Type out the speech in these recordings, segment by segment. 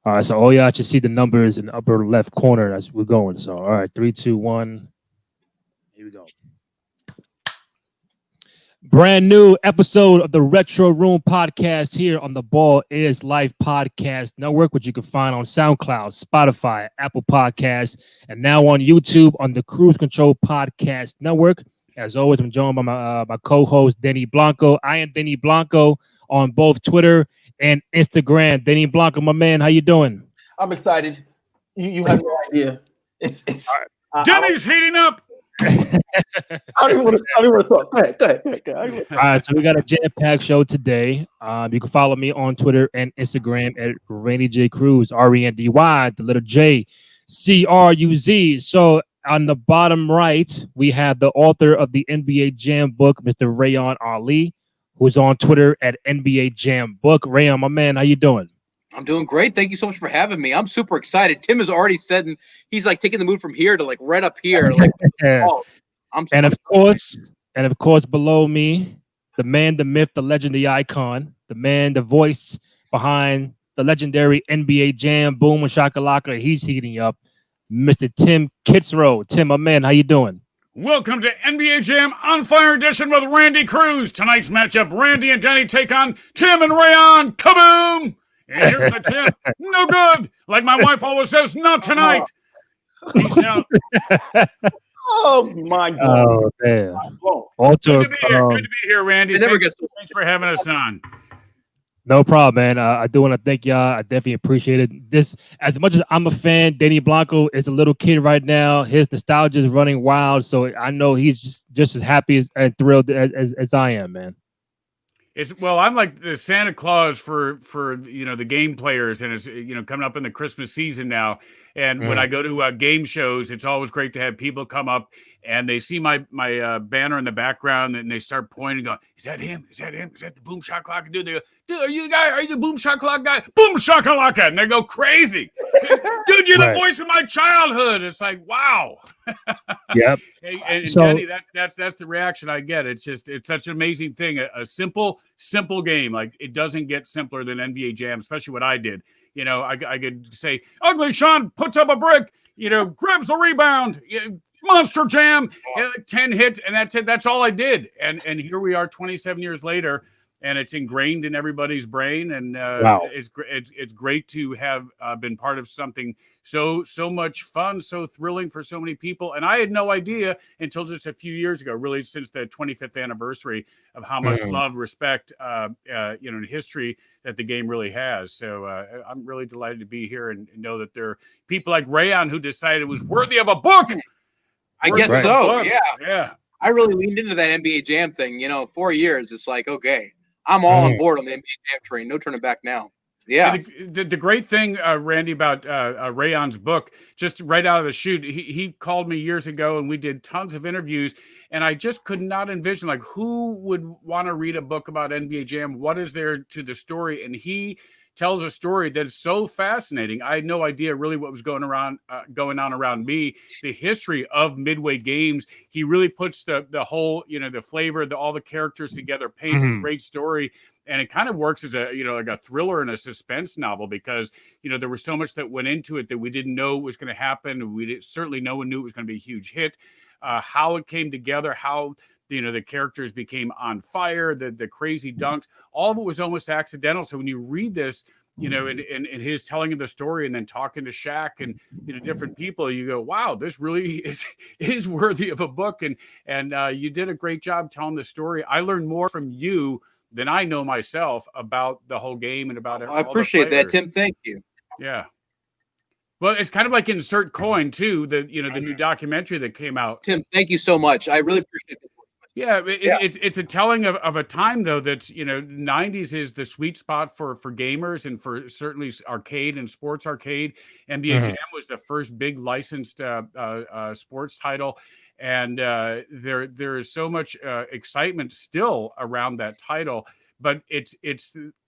All right, so all y'all should see the numbers in the upper left corner as we're going. So, all right, 3, 2, 1. Here we go. Brand new episode of the Retro Room podcast here on the Ball Is Life podcast network, which you can find on SoundCloud, Spotify, Apple Podcasts, and now on YouTube on the Cruise Control podcast network. As always, I'm joined by my co-host Denny Blanco. I am Denny Blanco on both Twitter and Instagram. Denny Blanco, my man, how you doing? I'm excited. You have no idea. It's Denny's heating up. I don't even want to talk. Go ahead. All right, so we got a jam-packed show today. You can follow me on Twitter and Instagram at Randy J Cruz, RENDY, the little J CRUZ. So on the bottom right, we have the author of the NBA Jam book, Mr. Reyan Ali, who's on Twitter at NBA Jam Book. Reyan, my man, how you doing? I'm doing great. Thank you so much for having me. I'm super excited. Tim has already said, and he's like taking the mood from here to like right up here. Like, oh, and of course, below me, the man, the myth, the legend, the icon, the man, the voice behind the legendary NBA Jam, Boom and Shakalaka. He's heating up, Mr. Tim Kitzrow. Tim, my man, how you doing? Welcome to NBA Jam On Fire Edition with Randy Cruz. Tonight's matchup, Randy and Denny take on Tim and Reyan. Kaboom! And here's the Tim. No good. Like my wife always says, not tonight. Peace out. Oh, my God. Oh, man. Good to be here, Randy. Thanks for having us on. No problem, man. I do want to thank y'all. I definitely appreciate it. This, as much as I'm a fan, Denny Blanco is a little kid right now. His nostalgia is running wild, so I know he's just as happy and thrilled as I am, man. I'm like the Santa Claus for the game players, and it's coming up in the Christmas season now. And when I go to game shows, it's always great to have people come up and they see my banner in the background and they start pointing, going, "Is that him? Is that him? Is that the Boom Shakalaka dude?" They go, "Dude, are you the guy? Are you the Boom Shakalaka guy? Boom Shakalaka!" And they go crazy. Dude, you're the voice of my childhood. It's like, wow. Yep. And Denny, that's the reaction I get. It's such an amazing thing. A simple game. Like, it doesn't get simpler than NBA Jam, especially what I did. I could say, Ugly Sean puts up a brick, grabs the rebound, Monster Jam, 10 hits, and that's it. That's all I did. And here we are 27 years later, and it's ingrained in everybody's brain. And wow. It's great to have been part of something so much fun, so thrilling for so many people. And I had no idea until just a few years ago, really since the 25th anniversary, of how much love, respect, and history that the game really has. So I'm really delighted to be here and know that there are people like Reyan who decided it was worthy of a book. I guess so. Yeah. I really leaned into that NBA Jam thing. 4 years. It's like, okay, I'm all on board on the NBA Jam train. No turning back now. Yeah. The great thing, Randy, about Reyan's book, just right out of the chute, he called me years ago and we did tons of interviews, and I just could not envision, like, who would want to read a book about NBA Jam? What is there to the story? And he tells a story that is so fascinating. I had no idea really what was going on around me, the history of Midway games. He really puts the whole, the flavor, all the characters together, paints a great story. And it kind of works as a, like a thriller and a suspense novel, because, there was so much that went into it that we didn't know was going to happen. Certainly no one knew it was going to be a huge hit. How it came together, how the characters became on fire, the crazy dunks, all of it was almost accidental. So when you read this, in his telling of the story and then talking to Shaq and different people, you go, wow, this really is worthy of a book. And you did a great job telling the story. I learned more from you than I know myself about the whole game and about it. I appreciate that, Tim. Thank you. Yeah. Well, it's kind of like Insert Coin too, the new documentary that came out. Tim, thank you so much. I really appreciate it. Yeah, it's a telling of a time, though, that's, 90s is the sweet spot for gamers and for certainly arcade and sports arcade. NBA Jam was the first big licensed sports title. And there is so much excitement still around that title. But it's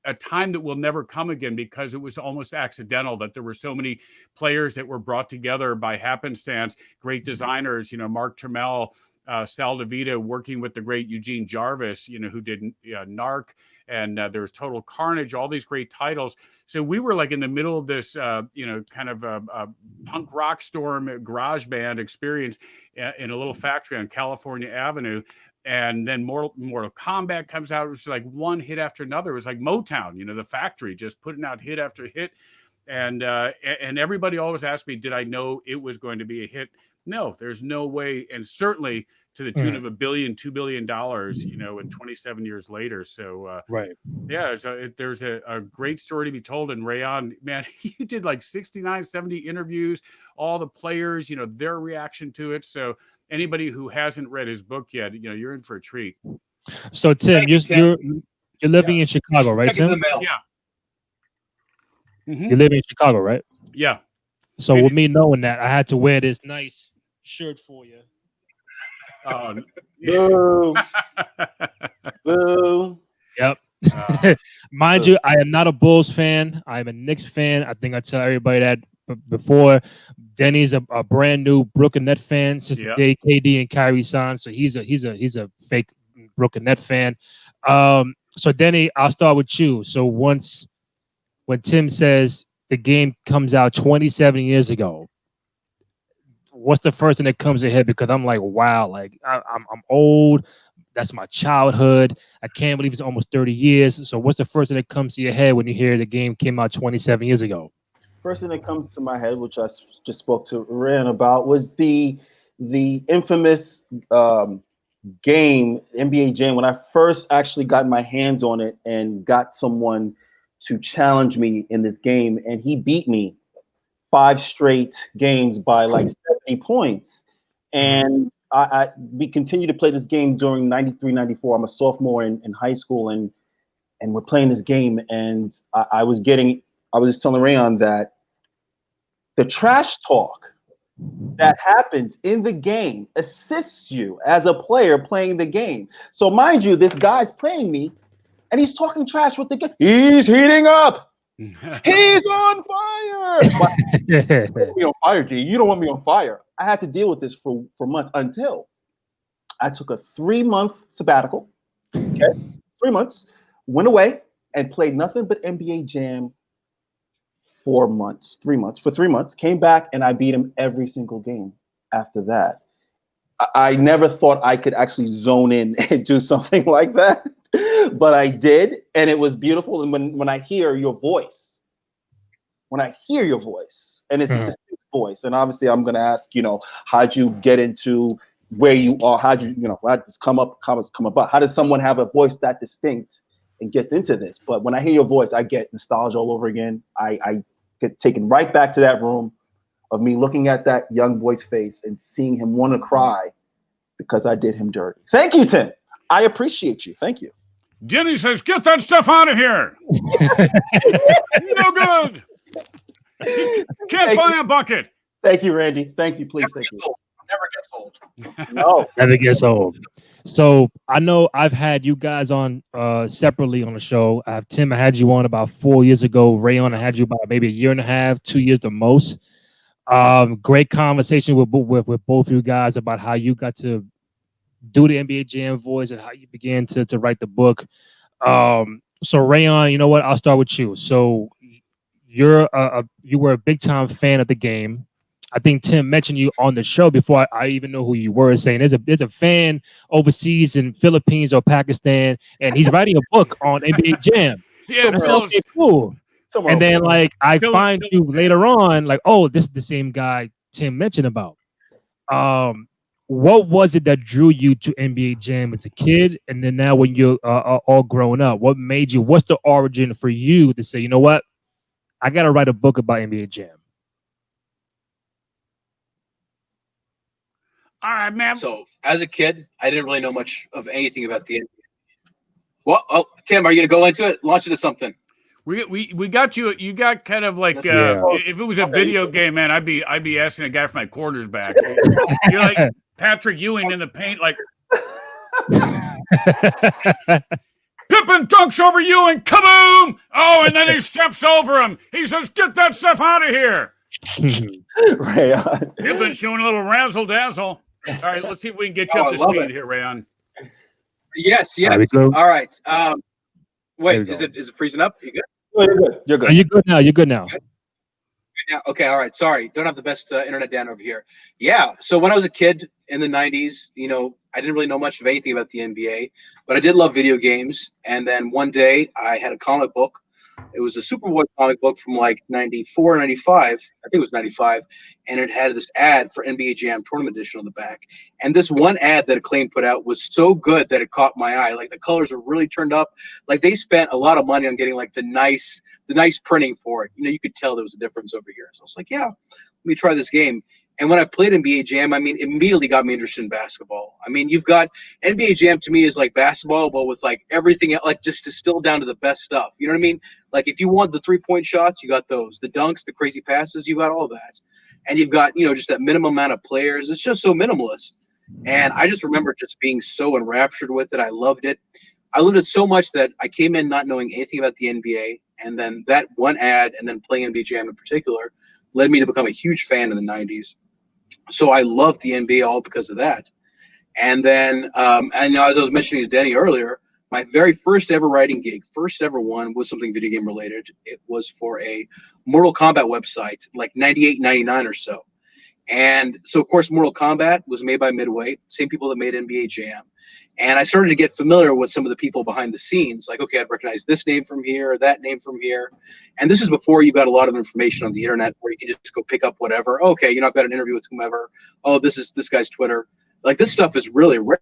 a time that will never come again, because it was almost accidental that there were so many players that were brought together by happenstance, great designers, Mark Trammell, Sal DeVito working with the great Eugene Jarvis, who did Narc, and there was Total Carnage, all these great titles. So we were like in the middle of this, kind of a punk rock storm garage band experience in a little factory on California Avenue. And then Mortal Kombat comes out. It was like one hit after another. It was like Motown, the factory just putting out hit after hit. And everybody always asked me, did I know it was going to be a hit? No, there's no way. And certainly to the tune of $1 billion, $2 billion, and 27 years later. So, right. Yeah, there's a great story to be told. And Reyan, man, he did like 69, 70 interviews, all the players, their reaction to it. So anybody who hasn't read his book yet, you're in for a treat. So Tim, you're living in Chicago, right, Tim? Yeah. Mm-hmm. You live in Chicago, right? Yeah. So with me knowing that, I had to wear this nice shirt for you. Boo. Boo. Yep. Mind you, I am not a Bulls fan. I'm a Knicks fan. I think I tell everybody that before. Denny's a brand new Brooklyn Net fan since the day KD and Kyrie signed. So he's a fake Brooklyn Net fan. So Denny, I'll start with you. So when Tim says the game comes out 27 years ago, what's the first thing that comes to your head? Because I'm like, wow, like I'm old. That's my childhood. I can't believe it's almost 30 years. So what's the first thing that comes to your head when you hear the game came out 27 years ago? First thing that comes to my head, which I just spoke to Reyan about, was the infamous game, NBA Jam, when I first actually got my hands on it and got someone to challenge me in this game, and he beat me 5 straight games by like 70 points. And we continued to play this game during 93, 94. I'm a sophomore in high school, and we're playing this game, and I was just telling Reyan that the trash talk that happens in the game assists you as a player playing the game. So mind you, this guy's playing me, and he's talking trash with the game. He's heating up. He's on fire. You don't want me on fire, G. You don't want me on fire. I had to deal with this for months until I took a 3-month sabbatical. Okay, 3 months, went away and played nothing but NBA Jam for 3 months, came back, and I beat him every single game after that. I never thought I could actually zone in and do something like that, but I did, and it was beautiful. And when I hear your voice, and it's a distinct voice, and obviously I'm going to ask, how'd you get into where you are? How'd you, how'd this come about? How does someone have a voice that distinct and gets into this? But when I hear your voice, I get nostalgia all over again. I get taken right back to that room of me looking at that young boy's face and seeing him want to cry because I did him dirty. Thank you, Tim. I appreciate you. Thank you. Denny says, get that stuff out of here. No good. Can't buy a bucket. Thank you, Randy. Thank you. Please. Thank you. Never gets old. No. Never gets old. So I know I've had you guys on separately on the show. Tim, I had you on about 4 years ago. Reyan, I had you about maybe 1.5 years, 2 years the most. Great conversation with both of you guys about how you got to do the NBA Jam voice and how you began to write the book. So Reyan, you know what? I'll start with you. So you were a big time fan of the game. I think Tim mentioned you on the show before I even know who you were, saying there's a fan overseas in Philippines or Pakistan, and he's writing a book on NBA Jam. Yeah, so okay, cool. And then like I find you later on, like, oh, this is the same guy Tim mentioned about. What was it that drew you to NBA Jam as a kid, and then now when you're all grown up, what made you? What's the origin for you to say, you know what, I got to write a book about NBA Jam? All right, man. So as a kid, I didn't really know much of anything about the NBA. Well, Tim, are you gonna go into it? Launch into something. We got you. You got kind of like if it was a video game, man, I'd be asking a guy for my quarters back. You're like Patrick Ewing in the paint, like Pippen dunks over Ewing, kaboom! Oh, and then he steps over him. He says, "Get that stuff out of here." Right. You've been showing a little razzle dazzle. All right, let's see if we can get you Oh, up I to love speed it. here, Rayon. Yes, There we yes. go. All right. There Wait, we is go. it freezing up? You good? Oh, you're good. You're Are good. you good now? You're good now. Yeah. Okay. All right. Sorry. Don't have the best internet down over here. Yeah. So when I was a kid in the 90s, I didn't really know much of anything about the NBA, but I did love video games. And then one day I had a comic book. It was a Superboy comic book from like 94, 95. I think it was 95. And it had this ad for NBA Jam Tournament Edition on the back. And this one ad that Acclaim put out was so good that it caught my eye. Like the colors were really turned up. Like they spent a lot of money on getting like the nice printing for it. You could tell there was a difference over here. So I was like, yeah, let me try this game. And when I played NBA Jam, it immediately got me interested in basketball. You've got NBA Jam to me is like basketball, but with like everything, like just distilled down to the best stuff. You know what I mean? Like if you want the 3-point shots, you got those. The dunks, the crazy passes, you got all that. And you've got, just that minimum amount of players. It's just so minimalist. And I just remember just being so enraptured with it. I loved it. I loved it so much that I came in not knowing anything about the NBA. And then that one ad and then playing NBA Jam in particular led me to become a huge fan in the 90s. So I loved the NBA all because of that. And then, and as I was mentioning to Denny earlier, my very first ever writing gig, first ever one, was something video game related. It was for a Mortal Kombat website, like 98, 99 or so. And so, of course, Mortal Kombat was made by Midway, same people that made NBA Jam. And I started to get familiar with some of the people behind the scenes. Like, okay, I'd recognize this name from here, that name from here. And this is before you got a lot of information on the internet where you can just go pick up whatever. Okay, I've got an interview with whomever. Oh, this is this guy's Twitter. Like, this stuff is really rare.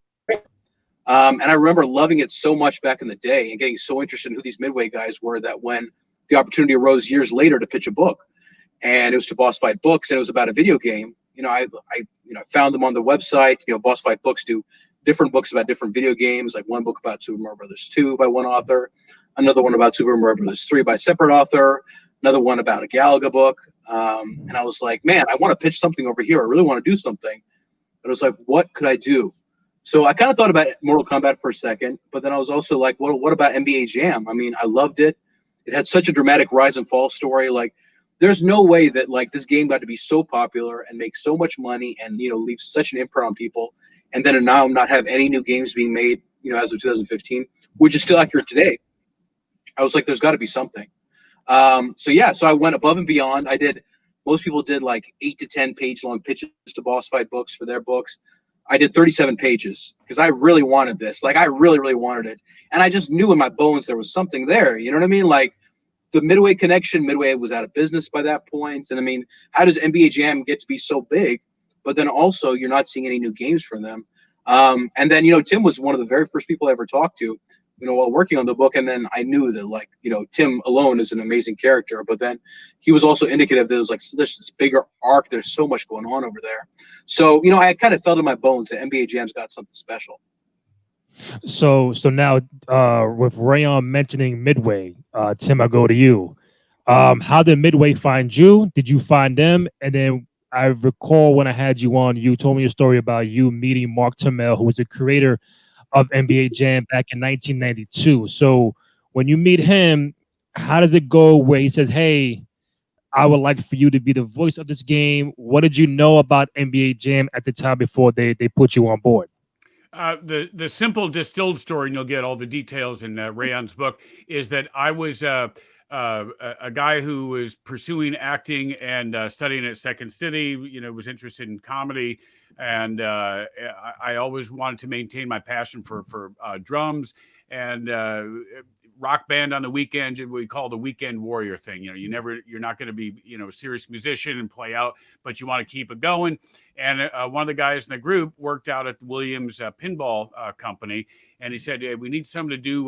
And I remember loving it so much back in the day and getting so interested in who these Midway guys were that when the opportunity arose years later to pitch a book, and it was to Boss Fight Books, and it was about a video game. I found them on the website. Boss Fight Books do different books about different video games, like one book about Super Mario Brothers 2 by one author, another one about Super Mario Brothers 3 by a separate author, another one about a Galaga book. And I was like, man, I want to pitch something over here. I really want to do something. But I was like, what could I do? So I kind of thought about Mortal Kombat for a second, but then I was also like, what about NBA Jam? I loved it. It had such a dramatic rise and fall story. Like, there's no way that like this game got to be so popular and make so much money and leave such an imprint on people, and then now not have any new games being made as of 2015, which is still accurate today. I was like, there's got to be something. So I went above and beyond. Most people did like 8 to 10 page long pitches to Boss Fight Books for their books. I did 37 pages because I really wanted this. Like, I really, really wanted it. And I just knew in my bones there was something there. You know what I mean? Like, the Midway connection, Midway was out of business by that point. And how does NBA Jam get to be so big, but then also you're not seeing any new games from them? And then, Tim was one of the very first people I ever talked to, while working on the book. And then I knew that Tim alone is an amazing character, but then he was also indicative that it was like this bigger arc. There's so much going on over there. So, I kind of felt in my bones that NBA Jam's got something special. So now, with Reyan mentioning Midway, Tim, I go to you. How did Midway find you? Did you find them? And then I recall when I had you on, you told me a story about you meeting Mark Turmell, who was the creator of NBA Jam back in 1992. So when you meet him, how does it go where he says, hey, I would like for you to be the voice of this game? What did you know about NBA Jam at the time before they put you on board? The simple distilled story, and you'll get all the details in Reyan's book, is that I was a guy who was pursuing acting and studying at Second City. Was interested in comedy, and I always wanted to maintain my passion for drums and rock band on the weekend. We call the weekend warrior thing. You're not going to be a serious musician and play out, but you want to keep it going. And one of the guys in the group worked out at the Williams pinball company, and he said, hey, we need someone to do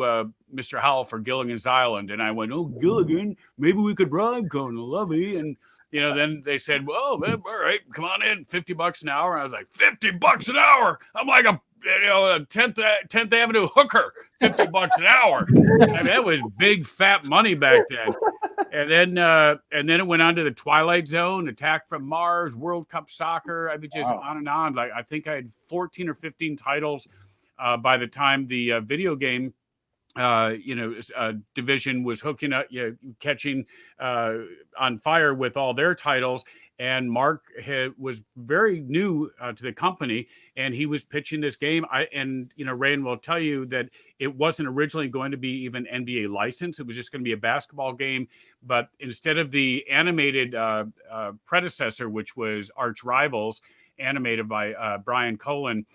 Mr. Howell for Gilligan's Island. And I went, oh, Gilligan, maybe we could bribe Conan Lovey. And then they said, well, man, all right, come on in, $50 an hour. And I was like, $50 an hour? I'm like a 10th Avenue hooker, $50 an hour. That was big fat money back then. And then it went on to the Twilight Zone, Attack from Mars, World Cup Soccer. Just on and on. Like, I think I had 14 or 15 titles by the time the video game division was hooking up, catching on fire with all their titles. And Mark was very new to the company, and he was pitching this game. Reyan will tell you that it wasn't originally going to be even NBA licensed. It was just going to be a basketball game. But instead of the animated predecessor, which was Arch Rivals, animated by Brian Colin,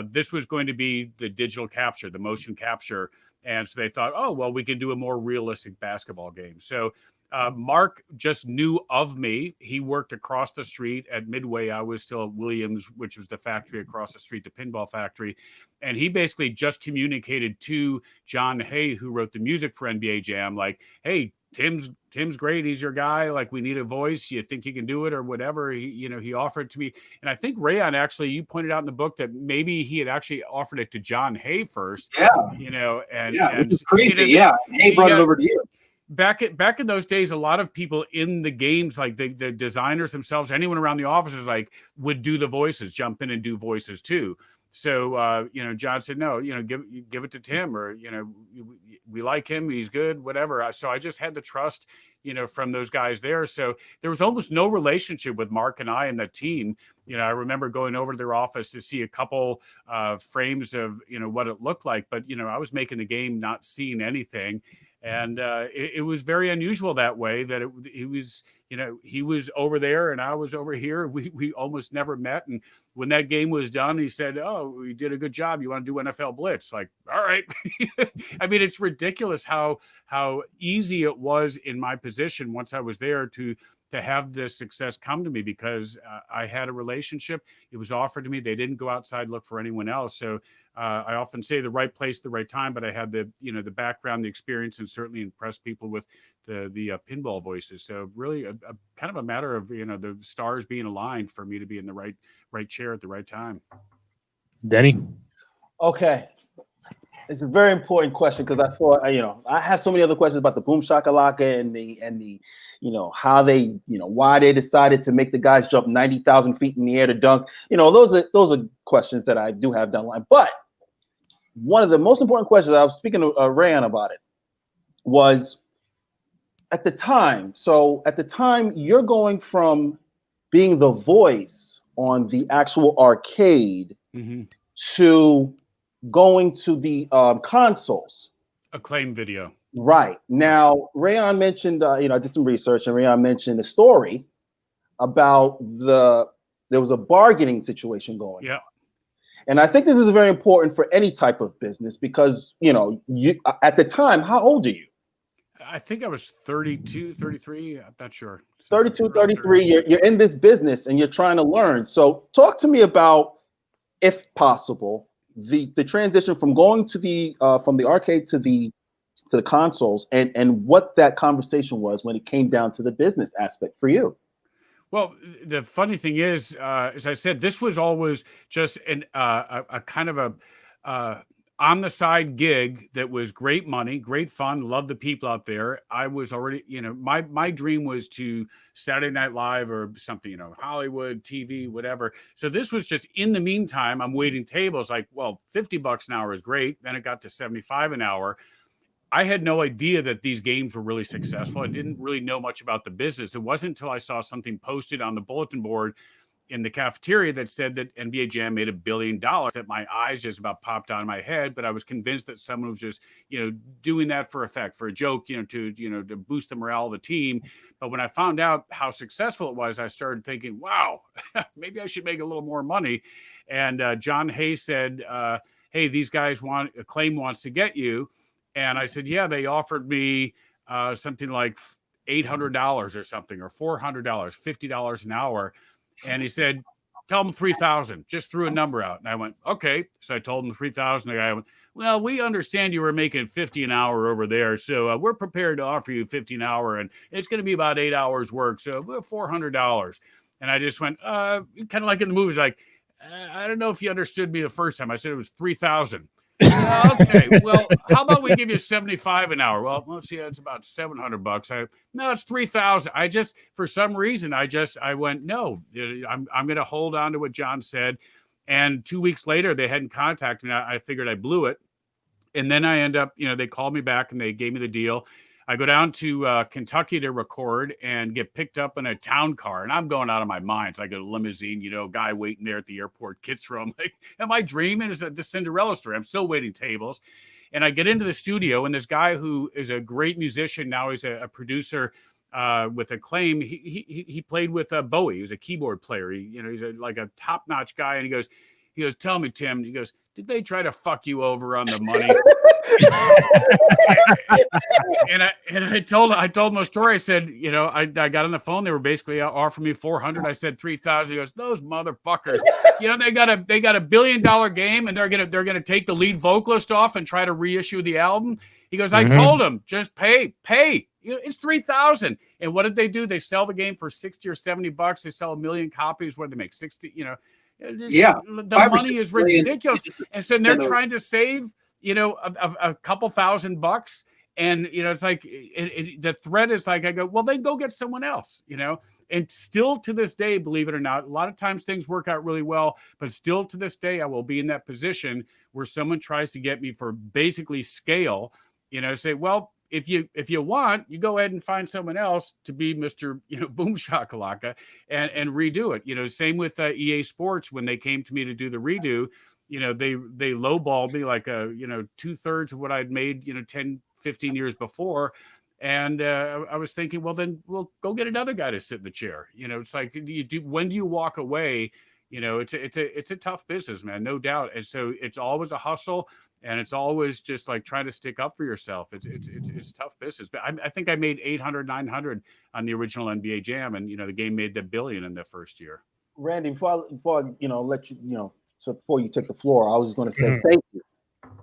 this was going to be the digital capture, the motion capture. And so they thought, oh, well, we can do a more realistic basketball game. So Mark just knew of me. He worked across the street at Midway. I was still at Williams, which was the factory across the street, the pinball factory. And he basically just communicated to John Hay, who wrote the music for NBA Jam, like, hey, Tim's great. He's your guy. Like, we need a voice. You think you can do it or whatever? He offered it to me. And I think Reyan, actually, you pointed out in the book that maybe he had actually offered it to John Hay first. Yeah. Which is crazy. Hay brought it over to you. Back in those days, a lot of people in the games, like the designers themselves, anyone around the offices, like, would do the voices, jump in and do voices too. So, John said, no, give it to Tim, or, we like him. He's good, whatever. So I just had the trust, from those guys there. So there was almost no relationship with Mark and I and the team. I remember going over to their office to see a couple frames of, what it looked like. But, I was making the game, not seeing anything. And it was very unusual that way, that he was over there and I was over here. We almost never met. And when that game was done, he said, oh, you did a good job. You want to do NFL Blitz? Like, all right. I mean, it's ridiculous how easy it was in my position once I was there to have this success come to me, because I had a relationship. It was offered to me. They didn't go outside, look for anyone else. So I often say the right place, the right time, but I had the background, the experience, and certainly impressed people with the pinball voices. So really a kind of a matter of, the stars being aligned for me to be in the right chair at the right time. Denny? Okay. It's a very important question, because I thought, I have so many other questions about the Boom Shakalaka and the how they, why they decided to make the guys jump 90,000 feet in the air to dunk. Those are questions that I do have down the line. But one of the most important questions, I was speaking to Reyan about it, was at the time. So at the time, you're going from being the voice on the actual arcade to going to the consoles. Acclaim Video. Right. Now, Reyan mentioned, I did some research, and Reyan mentioned a story about there was a bargaining situation going. Yeah. And I think this is very important for any type of business, because, you at the time, how old are you? I think I was 32, 33. I'm not sure. 32, 33. You're in this business and you're trying to learn. So talk to me about, if possible, the transition from going to from the arcade to the consoles, and what that conversation was when it came down to the business aspect for you. Well, the funny thing is, as I said, this was always just a kind of a on the side gig that was great money, great fun, loved the people out there. I was already, my dream was to Saturday Night Live or something, Hollywood, TV, whatever. So this was just, in the meantime, I'm waiting tables, like, well, $50 an hour is great. Then it got to $75 an hour. I had no idea that these games were really successful. I didn't really know much about the business. It wasn't until I saw something posted on the bulletin board in the cafeteria that said that NBA Jam made $1 billion, that my eyes just about popped out of my head. But I was convinced that someone was just, doing that for effect, for a joke, to boost the morale of the team. But when I found out how successful it was, I started thinking, wow, maybe I should make a little more money. And John Hay said, hey, these guys Acclaim wants to get you. And I said, yeah, they offered me something like $800 or something, or $400, $50 an hour. And he said, tell them 3,000, just threw a number out. And I went, okay. So I told him 3,000. The guy went, well, we understand you were making 50 an hour over there. So we're prepared to offer you 50 an hour, and it's going to be about 8 hours work. So $400. And I just went, kind of like in the movies, like, I don't know if you understood me the first time. I said it was 3,000. Okay, well, how about we give you 75 an hour? Well, let's see, that's about $700. No, it's 3,000. For some reason, I went, no, I'm going to hold on to what John said. And 2 weeks later, they hadn't contacted me. I figured I blew it. And then I end up, they called me back and they gave me the deal. I go down to Kentucky to record and get picked up in a town car. And I'm going out of my mind. So I get a limousine, guy waiting there at the airport, Kitzrow. I'm like, am I dreaming? Is it the Cinderella story? I'm still waiting tables. And I get into the studio, and this guy who is a great musician, now he's a producer with Acclaim. He played with Bowie. He was a keyboard player. He's like a top-notch guy. And he goes, tell me, Tim, he goes, did they try to fuck you over on the money? and I told him a story. I said, I got on the phone. They were basically offering me 400. I said 3,000. He goes, those motherfuckers. They got a $1 billion game, and they're gonna take the lead vocalist off and try to reissue the album. He goes, I told him, just pay. It's 3,000. And what did they do? They sell the game for $60 or $70. They sell 1 million copies. Where they make 60. The money is ridiculous. And so they're trying to save, a couple $1,000. And, it's like the threat is like, I go, well, then go get someone else, and still to this day, believe it or not, a lot of times things work out really well, but still to this day, I will be in that position where someone tries to get me for basically scale, say, well, if you want, you go ahead and find someone else to be Mr. Boom Shakalaka and redo it. Same with EA Sports. When they came to me to do the redo, they lowballed me like 2/3 of what I'd made 10, 15 years before. And I was thinking, well, then we'll go get another guy to sit in the chair. It's like, when do you walk away? It's a tough business, man, no doubt. And so it's always a hustle. And it's always just like trying to stick up for yourself. It's tough business. But I think I made 800, 900 on the original NBA Jam, and the game made the $1 billion in the first year. Randy, before I let you, so before you take the floor, I was going to say thank you,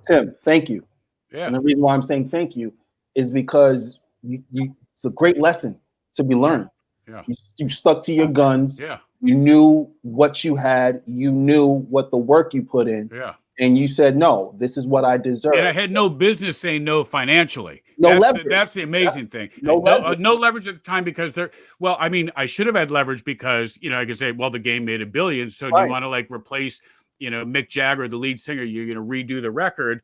Tim. Thank you. Yeah. And the reason why I'm saying thank you is because it's a great lesson to be learned. Yeah. You stuck to your guns. Yeah. You knew what you had. You knew what the work you put in. Yeah. And you said, no, this is what I deserve. And I had no business saying no financially. Leverage. That's the amazing thing. No leverage at the time, because I should have had leverage because, I could say, well, the game made $1 billion. So do you want to replace, Mick Jagger, the lead singer, you're going to redo the record,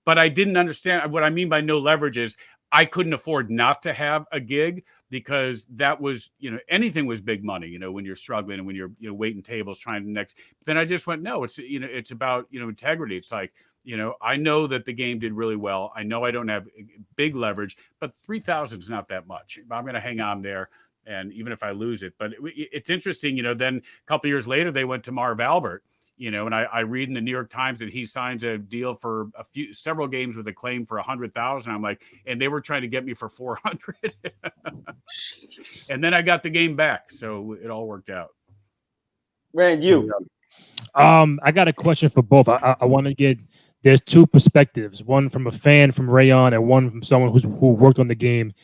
but I didn't understand what I mean by no leverage is I couldn't afford not to have a gig, because that was, anything was big money, when you're struggling and when you're, waiting tables trying to next. Then I just went, no, it's, it's about, integrity. It's like, I know that the game did really well. I know I don't have big leverage, but 3,000 is not that much. I'm going to hang on there. And even if I lose it, but it's interesting, then a couple of years later, they went to Marv Albert, and I read in the New York Times that he signs a deal for several games with Acclaim for 100,000. I'm like, and they were trying to get me for 400. And then I got the game back. So it all worked out. Rand, you. I got a question for both. I want to get, there's two perspectives, one from a fan from Reyan and one from someone who worked on the game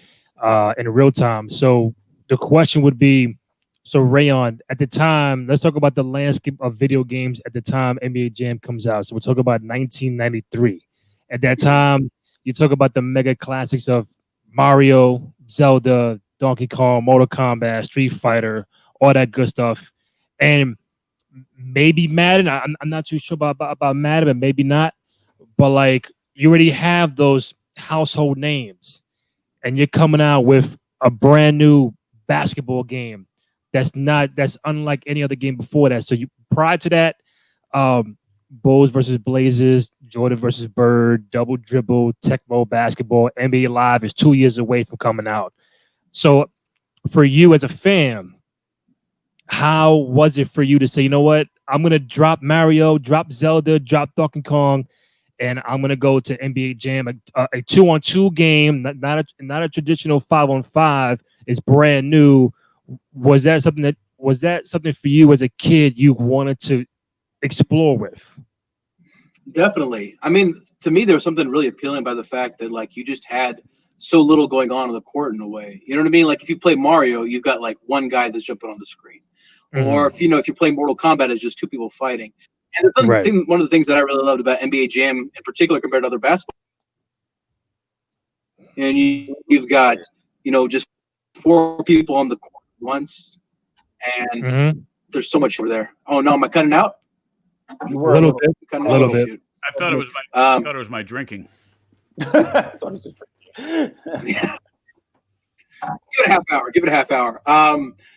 in real time. So the question would be, so Reyan, at the time, let's talk about the landscape of video games at the time NBA Jam comes out. So we'll talk about 1993. At that time, you talk about the mega classics of Mario, Zelda, Donkey Kong, Mortal Kombat, Street Fighter, all that good stuff. And maybe Madden, I'm not too sure about Madden, but maybe not. But you already have those household names, and you're coming out with a brand new basketball game that's unlike any other game before that. So prior to that, Bulls versus Blazers, Jordan versus Bird, Double Dribble, Tecmo Basketball, NBA Live is 2 years away from coming out. So for you as a fan, how was it for you to say, you know what, I'm going to drop Mario, drop Zelda, drop Donkey Kong, and I'm going to go to NBA Jam, a 2-on-2 game, not a traditional 5-on-5, is brand new. Was that something for you as a kid you wanted to explore with? Definitely. I mean, to me, there was something really appealing by the fact that you just had so little going on the court in a way. You know what I mean? If you play Mario, you've got one guy that's jumping on the screen. Mm-hmm. Or if you play Mortal Kombat, it's just two people fighting. And one of the things that I really loved about NBA Jam in particular compared to other basketball, and you've got just four people on the court once, and there's so much over there. Oh no, am I cutting out? A little bit. I thought it was my drinking. I thought it was Yeah. Give it a half hour. Give it a half hour.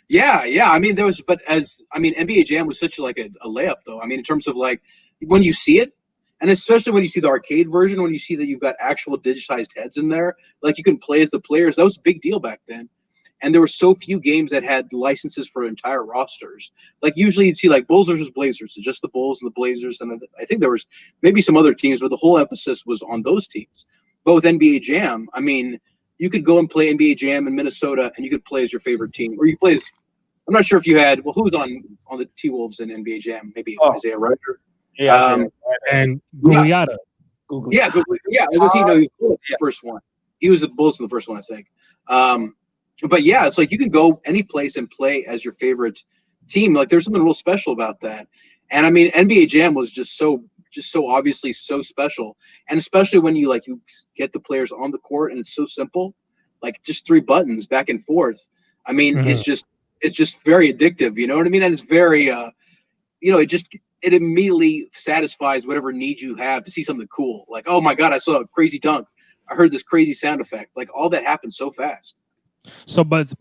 Yeah. I mean, NBA Jam was such like a layup, though. I mean, in terms of like when you see it, and especially when you see the arcade version, when you see that you've got actual digitized heads in there, like you can play as the players. That was a big deal back then. And there were so few games that had licenses for entire rosters. Like usually you'd see like Bulls versus Blazers, so just the Bulls and the Blazers, and I think there was maybe some other teams, but the whole emphasis was on those teams. But with NBA Jam, I mean, you could go and play NBA Jam in Minnesota, and you could play as your favorite team, or you play as. I'm not sure if you had. Well, who was on the T Wolves in NBA Jam? Maybe Isaiah Ryder. Yeah, and Gugliata. Yeah, it was he. No, he was the first one. He was the Bulls in the first one, I think. But yeah, it's like you can go any place and play as your favorite team. Like there's something real special about that. And I mean, NBA Jam was just so obviously so special. And especially when you get the players on the court and it's so simple, like just 3 buttons back and forth. I mean, it's just very addictive. You know what I mean? And it's very, it immediately satisfies whatever need you have to see something cool. Like, oh my God, I saw a crazy dunk. I heard this crazy sound effect. Like all that happens so fast. So, but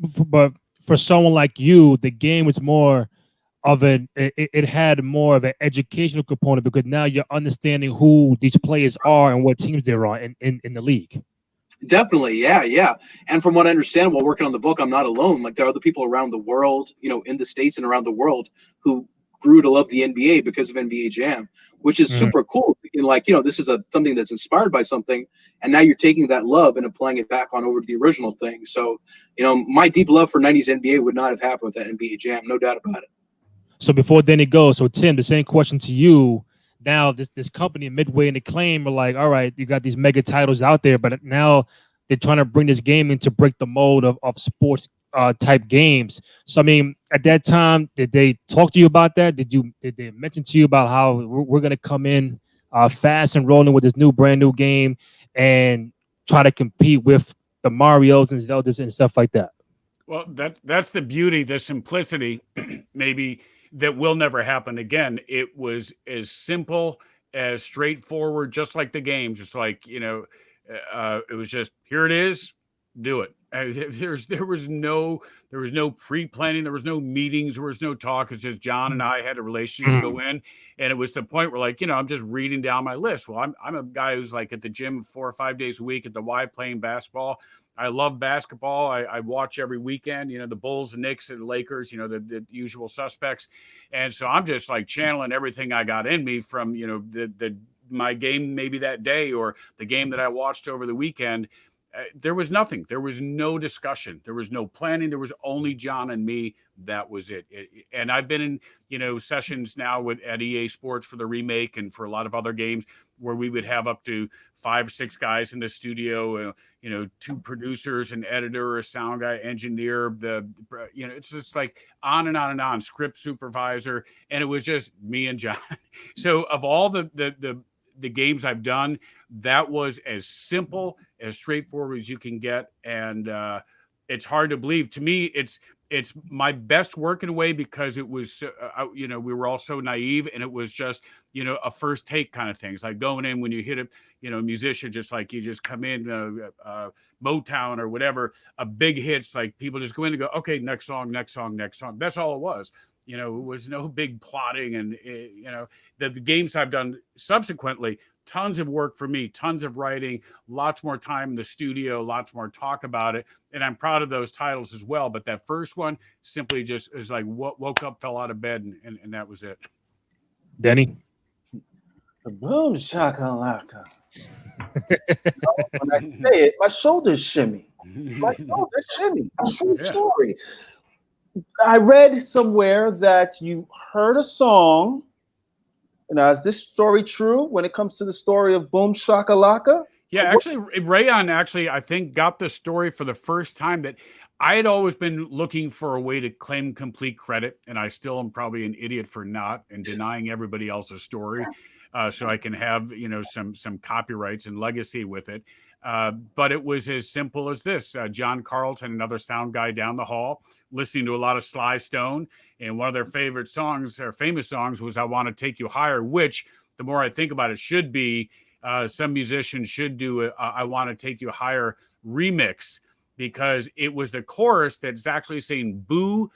for someone like you, the game was more of it had more of an educational component because now you're understanding who these players are and what teams they're on in the league. Definitely, yeah. And from what I understand while working on the book, I'm not alone. Like there are other people around the world, in the States and around the world who grew to love the NBA because of NBA Jam, which is super cool. This is something that's inspired by something, and now you're taking that love and applying it back on over to the original thing. So, my deep love for 90s NBA would not have happened with that NBA Jam, no doubt about it. So before Denny goes, so Tim, the same question to you. Now this company, Midway and Acclaim, are like, all right, you got these mega titles out there, but now they're trying to bring this game in to break the mold of sports type games. So I mean, at that time, did they talk to you about that? Did they mention to you about how we're going to come in fast and rolling with this brand new game and try to compete with the Marios and Zeldas and stuff like that? Well, that's the beauty, the simplicity, maybe that will never happen again. It was as simple, as straightforward, just like the game, just like, it was just, here it is, do it. There was no pre-planning, there was no meetings, there was no talk. It's just John and I had a relationship go in, and it was the point where I'm just reading down my list. Well, I'm a guy who's like at the gym 4 or 5 days a week at the Y playing basketball. I love basketball. I watch every weekend, the Bulls, the Knicks, and the Lakers, the usual suspects. And so I'm just like channeling everything I got in me from, my game maybe that day or the game that I watched over the weekend. There was nothing. There was no discussion. There was no planning. There was only John and me. That was it. And I've been in, sessions now at EA Sports for the remake and for a lot of other games where we would have up to 5 or 6 guys in the studio, 2 producers, an editor, a sound guy, engineer, it's just like on and on and on, script supervisor. And it was just me and John. So of all the games I've done, that was as simple, as straightforward as you can get. And it's hard to believe. To me, it's my best work in a way because it was, we were all so naive, and it was just, a first take kind of things, like going in when you hit a musician, just like you just come in, Motown or whatever, a big hits, like people just go in and go, okay, next song. That's all it was. It was no big plotting, and the games I've done subsequently, tons of work for me, tons of writing, lots more time in the studio, lots more talk about it. And I'm proud of those titles as well. But that first one simply just is like woke up, fell out of bed, and that was it. Denny? The boom shakalaka. When I say it, my shoulders shimmy. True story. I read somewhere that you heard a song. Now, is this story true when it comes to the story of Boom Shakalaka? Yeah, actually, Reyan I think got the story for the first time. That I had always been looking for a way to claim complete credit, and I still am probably an idiot for not and denying everybody else's story, so I can have some copyrights and legacy with it. But it was as simple as this: John Carlton, another sound guy down the hall, listening to a lot of Sly Stone, and one of their favorite songs, their famous songs, was "I Want to Take You Higher," which the more I think about it, should be some musicians should do a I Want to Take You Higher remix, because it was the chorus that's actually saying boo,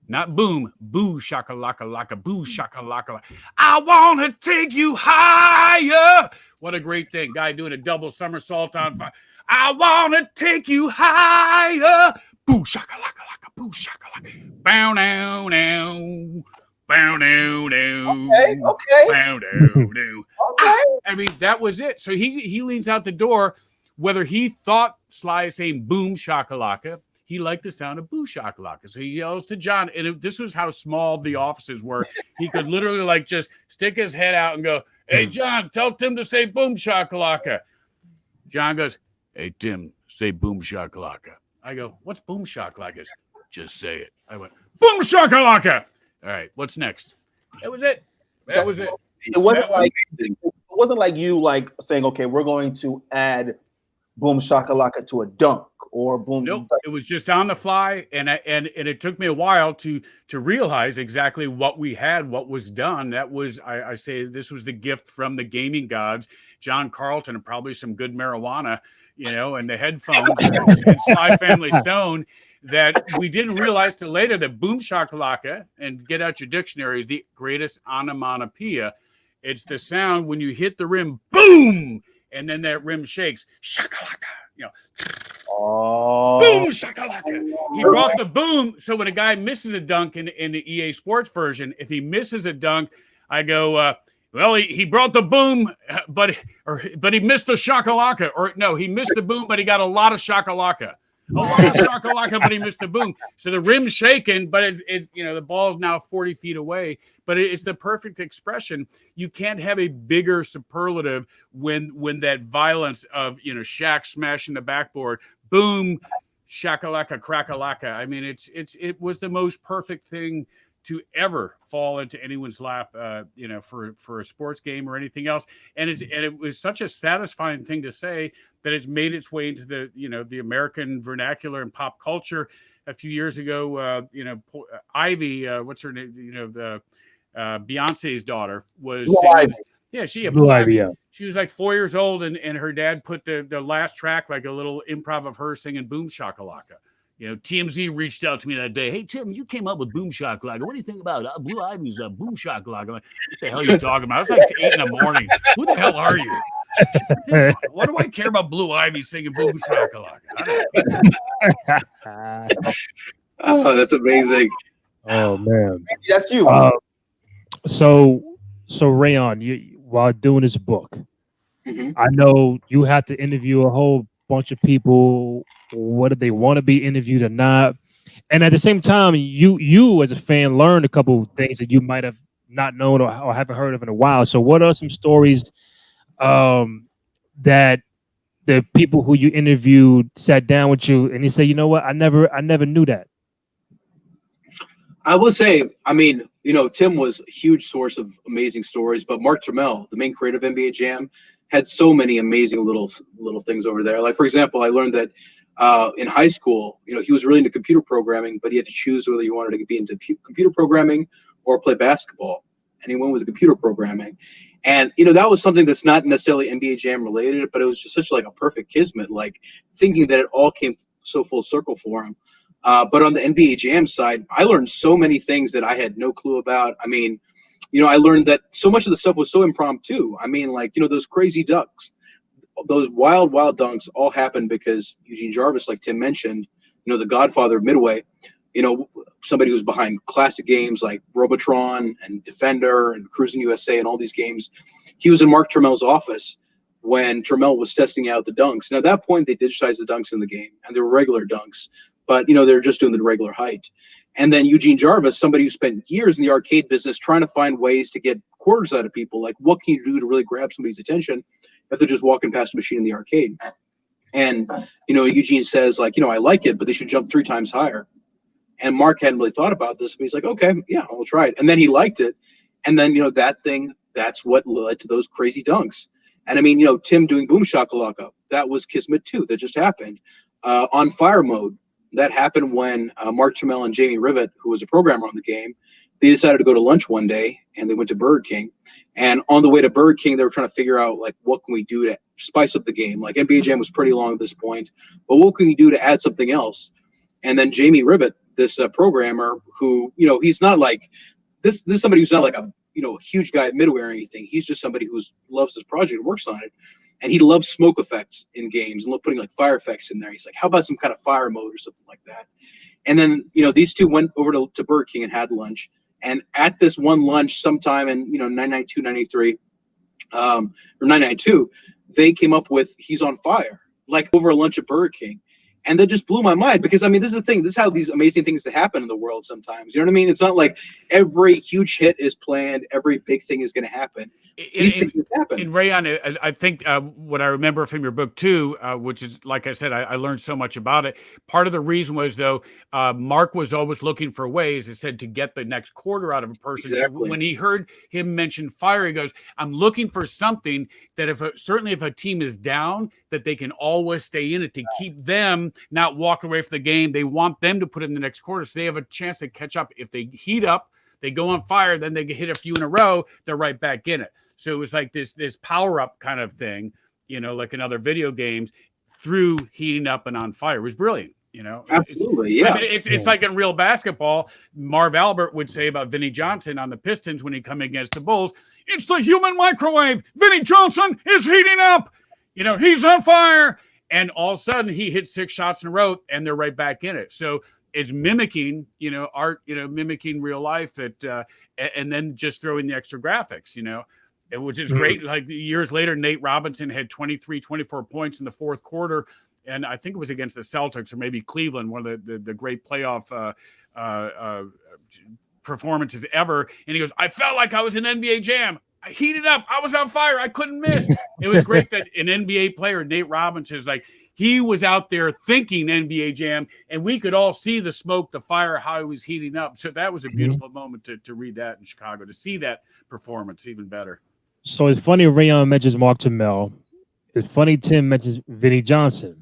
not boom, boo shakalaka laka, boo shakalaka. I want to take you higher. What a great thing. Guy doing a double somersault on fire. I want to take you higher. Boo shakalaka laka, boo shakalaka. Bow now now. Bow now now. Okay. Bow now now. Okay. I mean, that was it. So he leans out the door. Whether he thought Sly is saying boom shakalaka, he liked the sound of boo shakalaka. So he yells to John, and this was how small the offices were. He could literally like just stick his head out and go, "Hey, John, tell Tim to say boom shakalaka." John goes, "Hey, Tim, say boom shakalaka." I go, "What's boom shakalaka?" Just say it. I went, boom shakalaka. All right, what's next? That was it. That was it. It wasn't like you like saying, okay, we're going to add boom shakalaka to a dunk or boom. Nope, it was just on the fly, and it took me a while to realize exactly what we had, what was done. That was, I say, this was the gift from the gaming gods, John Carlton, and probably some good marijuana, and the headphones and Sly Family Stone, that we didn't realize till later that boom shakalaka, and get out your dictionary, is the greatest onomatopoeia. It's the sound when you hit the rim, boom, and then that rim shakes, shakalaka, boom shakalaka. He brought the boom, so when a guy misses a dunk in the EA Sports version, if he misses a dunk, I go, well, he brought the boom, but he missed the shakalaka, or no, he missed the boom, but he got a lot of shakalaka. A lot of shakalaka, but he missed the boom. So the rim's shaking, but the ball's now 40 feet away. But it's the perfect expression. You can't have a bigger superlative when that violence of Shaq smashing the backboard, boom, shakalaka, crackalaka. I mean, it was the most perfect thing to ever fall into anyone's lap, for a sports game or anything else. And it was such a satisfying thing to say that it's made its way into the American vernacular and pop culture. A few years ago, Ivy, what's her name? Beyonce's daughter was singing. Yeah, Blue Ivy. Yeah. She was like 4 years old, and her dad put the last track, like a little improv of her singing Boom Shakalaka. TMZ reached out to me that day. Hey, Tim, you came up with Boom Shakalaka. What do you think about Blue Ivy's Boom Shakalaka? Like, what the hell are you talking about? It's like 8 in the morning. Who the hell are you? What do I care about Blue Ivy singing Boom Shakalaka? Oh, that's amazing. Oh, man. That's you. So Reyan, you while doing this book, I know you had to interview a whole bunch of people, whether they want to be interviewed or not. And at the same time, you as a fan learned a couple things that you might have not known or haven't heard of in a while. So what are some stories that the people who you interviewed sat down with you and they say, you know what, I never knew that? I will say, I mean, Tim was a huge source of amazing stories, but Mark Trammell, the main creator of NBA Jam, had so many amazing little things over there. Like, for example, I learned that in high school, he was really into computer programming, but he had to choose whether he wanted to be into computer programming or play basketball. And he went with computer programming. And, that was something that's not necessarily NBA Jam related, but it was just such like a perfect kismet, like thinking that it all came so full circle for him. But on the NBA Jam side, I learned so many things that I had no clue about. I mean, I learned that so much of the stuff was so impromptu. I mean, like, those crazy dunks, those wild dunks all happened because Eugene Jarvis, like Tim mentioned, the godfather of Midway, somebody who's behind classic games like Robotron and Defender and Cruz and USA and all these games. He was in Mark Trammell's office when Trammell was testing out the dunks. And at that point, they digitized the dunks in the game, and they were regular dunks. But, they were just doing the regular height. And then Eugene Jarvis, somebody who spent years in the arcade business trying to find ways to get quarters out of people. Like, what can you do to really grab somebody's attention if they're just walking past a machine in the arcade? And, Eugene says, like, I like it, but they should jump 3 times higher. And Mark hadn't really thought about this, but he's like, okay, yeah, I'll try it. And then he liked it. And then, that's what led to those crazy dunks. And I mean, Tim doing Boom Shakalaka, that was Kismet too. That just happened. On Fire Mode, that happened when Mark Trammell and Jamie Rivet, who was a programmer on the game, they decided to go to lunch one day, and they went to Burger King. And on the way to Burger King, they were trying to figure out, like, what can we do to spice up the game? Like, NBA Jam was pretty long at this point, but what can we do to add something else? And then Jamie Ribbett, this programmer, who, you know, he's not like this is somebody who's not like a, you know, huge guy at Midway or anything. He's just somebody who loves this project and works on it. And he loves smoke effects in games and putting like fire effects in there. He's like, how about some kind of fire mode or something like that? And then, you know, these two went over to Burger King and had lunch. And at this one lunch sometime in, you know, 992, 93, or 992, they came up with He's on Fire, like over a lunch at Burger King. And that just blew my mind because, I mean, this is the thing. This is how these amazing things happen in the world sometimes. You know what I mean? It's not like every huge hit is planned. Every big thing is going to happen. In Reyan, I think what I remember from your book too, which is, like I said, I learned so much about it. Part of the reason was, though, Mark was always looking for ways, it said, to get the next quarter out of a person. Exactly. So when he heard him mention fire, he goes, I'm looking for something that certainly if a team is down, that they can always stay in it to keep them not walk away from the game. They want them to put in the next quarter so they have a chance to catch up. If they heat up, they go on fire, then they get hit a few in a row, they're right back in it. So it was like this power up kind of thing, you know, like in other video games, through heating up and on fire. It was brilliant, you know. Absolutely, yeah. I mean, it's like in real basketball, Marv Albert would say about Vinnie Johnson on the Pistons when he come against the Bulls, it's the human microwave. Vinnie Johnson is heating up. You know, he's on fire. And all of a sudden he hits 6 shots in a row and they're right back in it. So it's mimicking, you know, art, you know, mimicking real life, that, and then just throwing the extra graphics, you know, which is great. Like years later, Nate Robinson had 23, 24 points in the fourth quarter. And I think it was against the Celtics or maybe Cleveland, one of the great playoff performances ever. And he goes, I felt like I was in NBA Jam. I heated up. I was on fire. I couldn't miss. It was great that an NBA player, Nate Robinson, is like, he was out there thinking NBA Jam, and we could all see the smoke, the fire, how he was heating up. So that was a beautiful moment to read that in Chicago, to see that performance even better. So it's funny Reyan mentions Mark Turmel. It's funny Tim mentions Vinnie Johnson.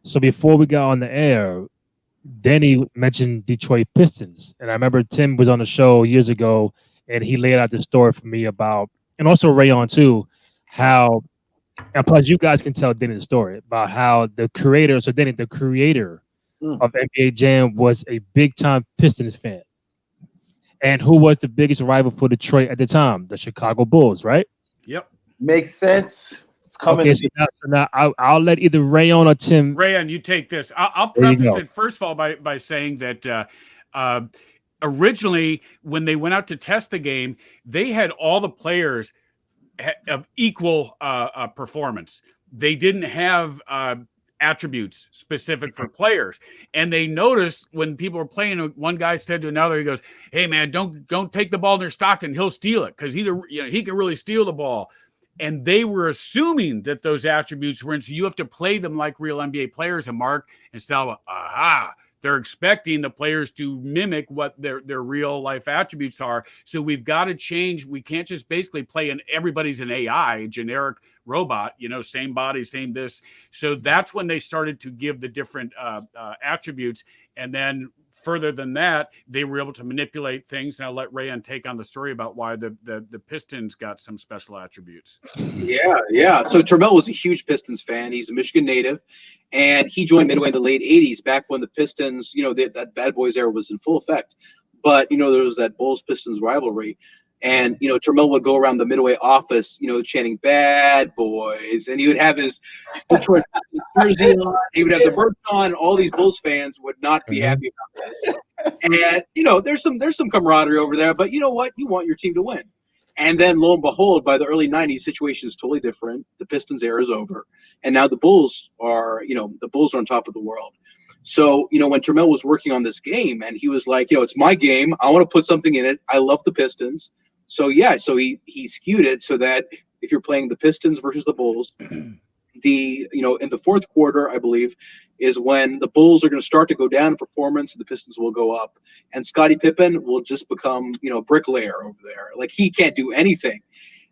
So before we got on the air, Denny mentioned Detroit Pistons. And I remember Tim was on the show years ago, and he laid out the story for me about, and also Reyan too, how, and plus you guys can tell Denny the story about how the creator, so Denny, the creator of NBA Jam, was a big time Pistons fan. And who was the biggest rival for Detroit at the time? The Chicago Bulls, right? Yep. Makes sense. It's coming. Okay, so now I'll let either Reyan or Tim. Reyan, you take this. I'll preface it first of all by saying that originally, when they went out to test the game, they had all the players of equal performance. They didn't have attributes specific for players. And they noticed when people were playing, one guy said to another, he goes, hey man, don't take the ball near Stockton. He'll steal it, because he can really steal the ball. And they were assuming that those attributes were in. So you have to play them like real NBA players. And Mark and Sal, they're expecting the players to mimic what their real life attributes are. So we've got to change. We can't just basically play in everybody's an AI, a generic robot, you know, same body, same this. So that's when they started to give the different attributes. And then further than that, they were able to manipulate things. And I'll let Reyan take on the story about why the Pistons got some special attributes. Yeah. So Turmel was a huge Pistons fan. He's a Michigan native, and he joined Midway in the late 80s, back when the Pistons, you know, that Bad Boys era was in full effect. But, you know, there was that Bulls-Pistons rivalry. And, you know, Turmel would go around the Midway office, you know, chanting "Bad Boys," and he would have his Detroit jersey on. He would have the merch on. All these Bulls fans would not be happy about this. And, you know, there's some camaraderie over there, but you know what? You want your team to win. And then, lo and behold, by the early 90s, situation is totally different. The Pistons era is over, and now the Bulls are on top of the world. So, you know, when Turmel was working on this game, and he was like, you know, it's my game. I want to put something in it. I love the Pistons. So he skewed it so that if you're playing the Pistons versus the Bulls, in the fourth quarter, I believe, is when the Bulls are going to start to go down in performance and the Pistons will go up, and Scottie Pippen will just become, you know, bricklayer over there. Like, he can't do anything.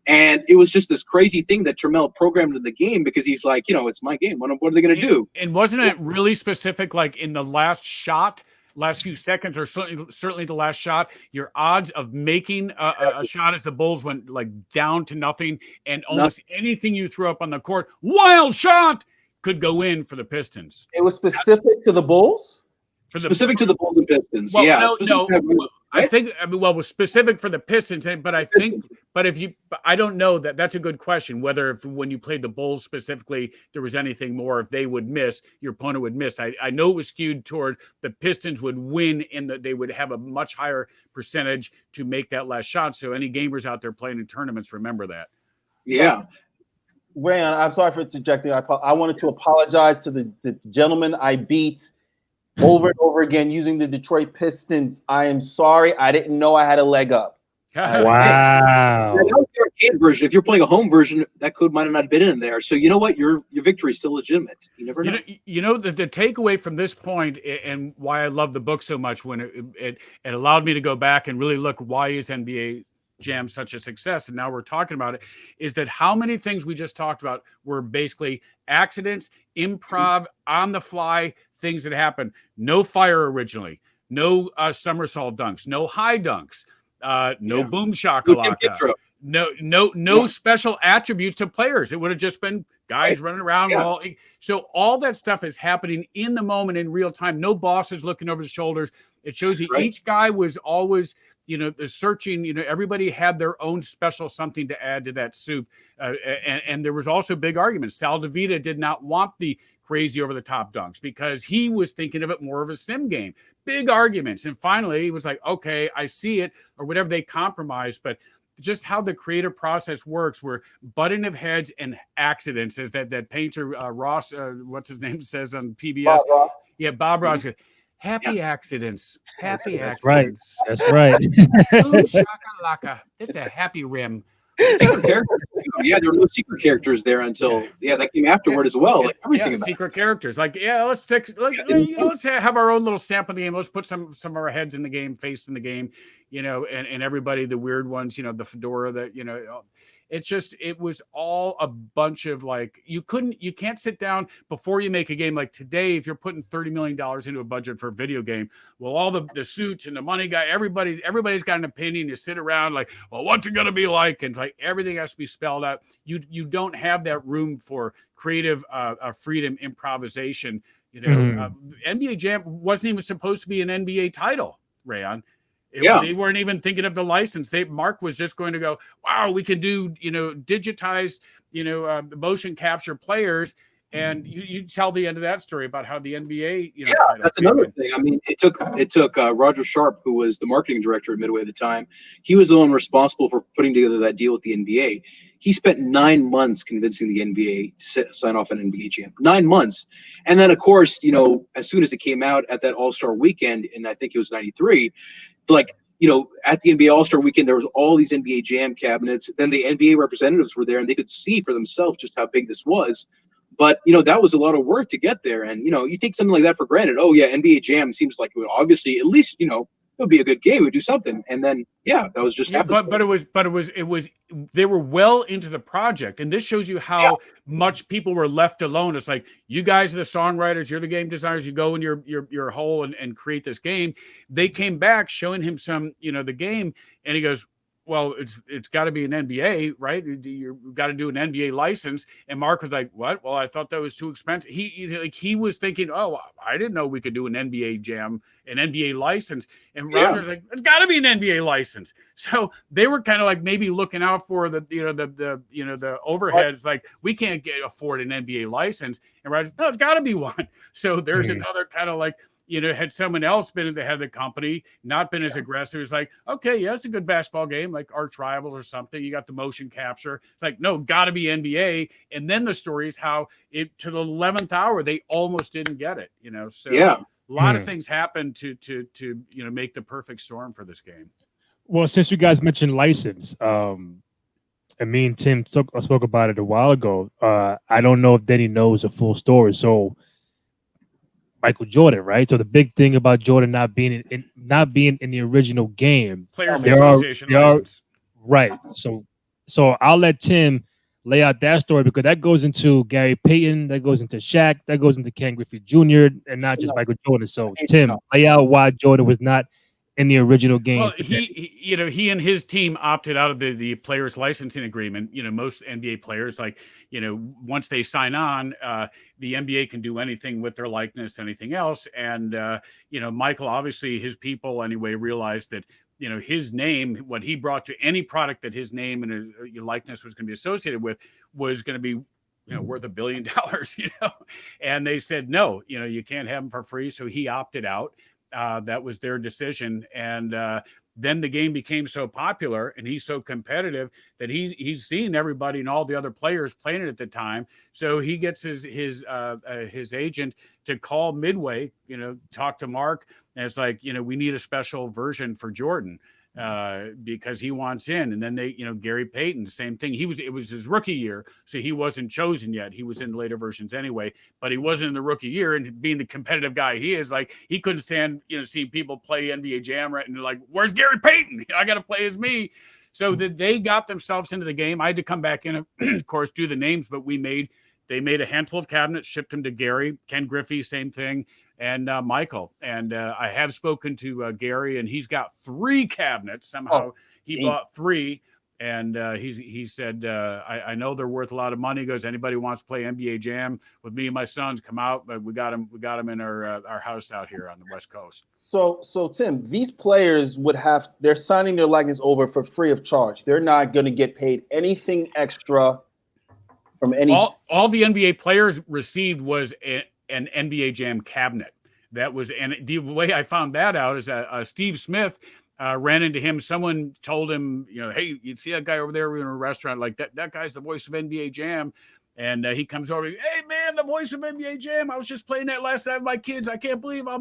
And it was just this crazy thing that Turmel programmed in the game, because he's like, you know, it's my game. What are they going to do? And wasn't it really specific? Like in the last shot, last few seconds, or certainly the last shot, your odds of making a shot as the Bulls went like down to nothing, and almost anything you threw up on the court, wild shot, could go in for the Pistons. It was specific to the Bulls? Specific to the Bulls and Pistons. Well, yeah. No. Right? I think, it was specific for the Pistons, but I think, I don't know that. That's a good question. Whether when you played the Bulls specifically, there was anything more, if they would miss, your opponent would miss. I know it was skewed toward the Pistons would win, and that they would have a much higher percentage to make that last shot. So any gamers out there playing in tournaments, remember that. Yeah. Reyan, I'm sorry for interjecting. I wanted to apologize to the gentleman I beat over and over again using the Detroit Pistons. I am sorry. I didn't know I had a leg up. Wow. Arcade version. If you're playing a home version, that code might have not been in there. So you know what? Your victory is still legitimate. You never know. You know the takeaway from this point, and why I love the book so much, when it allowed me to go back and really look, why is NBA Jam such a success, and now we're talking about it, is that how many things we just talked about were basically accidents, improv, on the fly things that happened. No fire originally, no somersault dunks, no high dunks, no boom shakalaka, no special attributes to players. It would have just been guys running around. So all that stuff is happening in the moment, in real time. No bosses looking over the shoulders. It shows you each guy was always, searching. Everybody had their own special something to add to that soup. And there was also big arguments. Sal DeVita did not want the crazy over the top dunks because he was thinking of it more of a sim game. Big arguments. And finally he was like, okay, I see it, or whatever. They compromised. But just how the creative process works, where butting of heads and accidents, as that painter Ross, what's his name, says on PBS. Bob Ross. Yeah, Bob Ross. Happy accidents. Happy That's accidents. Right. That's right. Ooh, shakalaka. This is a happy rim. Secret characters. Yeah, there were no secret characters there until that came afterward as well. Like everything about secret characters. Like, let's let's have our own little stamp on the game. Let's put some of our heads in the game, face in the game, and everybody, the weird ones, the fedora, that it was all a bunch of like, you can't sit down before you make a game. Like today, if you're putting $30 million into a budget for a video game, well, all the suits and the money guy, everybody's got an opinion. You sit around like, well, what's it going to be like? And like, everything has to be spelled out. You don't have that room for creative freedom, improvisation. NBA Jam wasn't even supposed to be an NBA title, Reyan. They weren't even thinking of the license. Mark was just going to go, wow, we can do, digitized, motion capture players. And you tell the end of that story about how the NBA, that's another thing. I mean, it took Roger Sharp, who was the marketing director at Midway at the time. He was the one responsible for putting together that deal with the NBA. He spent 9 months convincing the NBA to sign off an NBA Jam. 9 months. And then, of course, as soon as it came out at that All-Star weekend, and I think it was 93, at the NBA All-Star weekend, there was all these NBA Jam cabinets. Then the NBA representatives were there, and they could see for themselves just how big this was. But, that was a lot of work to get there. And, you take something like that for granted. Oh, yeah, NBA Jam seems like it would obviously at least, it would be a good game. It would do something. And then, that was just but it was they were well into the project. And this shows you how much people were left alone. It's like, you guys are the songwriters, you're the game designers, you go in your hole and create this game. They came back showing him some, the game, and he goes, well, it's got to be an NBA, right? You've got to do an NBA license. And Mark was like, what? Well, I thought that was too expensive. He was thinking, oh, I didn't know we could do an NBA Jam, an NBA license. And Roger's like, it's got to be an NBA license. So they were kind of like maybe looking out for the overheads. Like, we can't afford an NBA license. And Roger's, no, it's got to be one. So there's another kind of like, had someone else been at the head of the company, not been as aggressive, it's like, okay, it's a good basketball game, like Arch Rivals or something. You got the motion capture. It's like, no, got to be NBA. And then the story is how to the 11th hour, they almost didn't get it, So a lot of things happened to make the perfect storm for this game. Well, since you guys mentioned license, and me and Tim spoke about it a while ago, I don't know if Denny knows the full story. So Michael Jordan, right? So the big thing about Jordan not being in the original game, Players Association license. Right. So I'll let Tim lay out that story, because that goes into Gary Payton, that goes into Shaq, that goes into Ken Griffey Jr., and not just Michael Jordan. So, Tim, lay out why Jordan was not in the original game. Well, he and his team opted out of the players licensing agreement. Most NBA players, like, once they sign on, the NBA can do anything with their likeness, anything else. And, Michael, obviously his people anyway, realized that, his name, what he brought to any product that his name and your likeness was going to be associated with, was going to be, worth $1 billion, and they said, no, you can't have them for free. So he opted out. That was their decision. And then the game became so popular and he's so competitive that he's seen everybody and all the other players playing it at the time. So he gets his agent to call Midway, talk to Mark. And it's like, we need a special version for Jordan because he wants in. And then they, Gary Payton, same thing. It was his rookie year, so he wasn't chosen yet. He was in later versions anyway, but he wasn't in the rookie year. And being the competitive guy he is, like, he couldn't stand, seeing people play NBA Jam, right? And they're like, where's Gary Payton? I got to play as me. So that they got themselves into the game. I had to come back in, of course, do the names, but they made a handful of cabinets, shipped them to Gary, Ken Griffey, same thing, and Michael. And I have spoken to Gary, and he's got 3 cabinets. Somehow he bought 3, and he said, I know they're worth a lot of money. He goes, anybody wants to play NBA Jam with me and my sons, come out. But we got them in our house out here on the West Coast. So Tim, these players they're signing their likeness over for free of charge. They're not going to get paid anything extra from any. All the NBA players received was an NBA Jam cabinet. That was, and the way I found that out is Steve Smith ran into him. Someone told him, hey, you see that guy over there in a restaurant, like that guy's the voice of NBA Jam. And he comes over, hey man, the voice of NBA Jam. I was just playing that last night with my kids. I can't believe I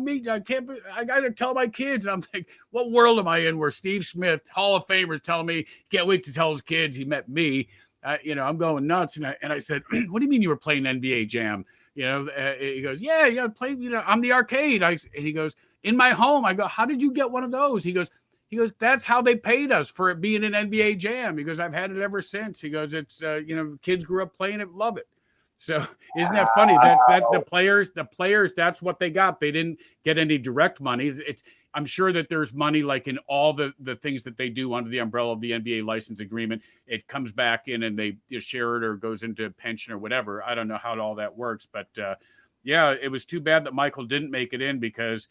got to tell my kids. And I'm thinking, what world am I in where Steve Smith, Hall of Famer, is telling me he can't wait to tell his kids he met me. I'm going nuts. And I said, what do you mean you were playing NBA Jam? He goes, yeah, play, on the arcade. And he goes, in my home. I go, how did you get one of those? He goes, that's how they paid us for it being an NBA Jam. He goes, I've had it ever since. He goes, it's, kids grew up playing it, love it. So isn't that funny? That's the players, that's what they got. They didn't get any direct money. I'm sure that there's money like in all the things that they do under the umbrella of the NBA license agreement. It comes back in and they share it or goes into pension or whatever. I don't know how all that works, but it was too bad that Michael didn't make it in because,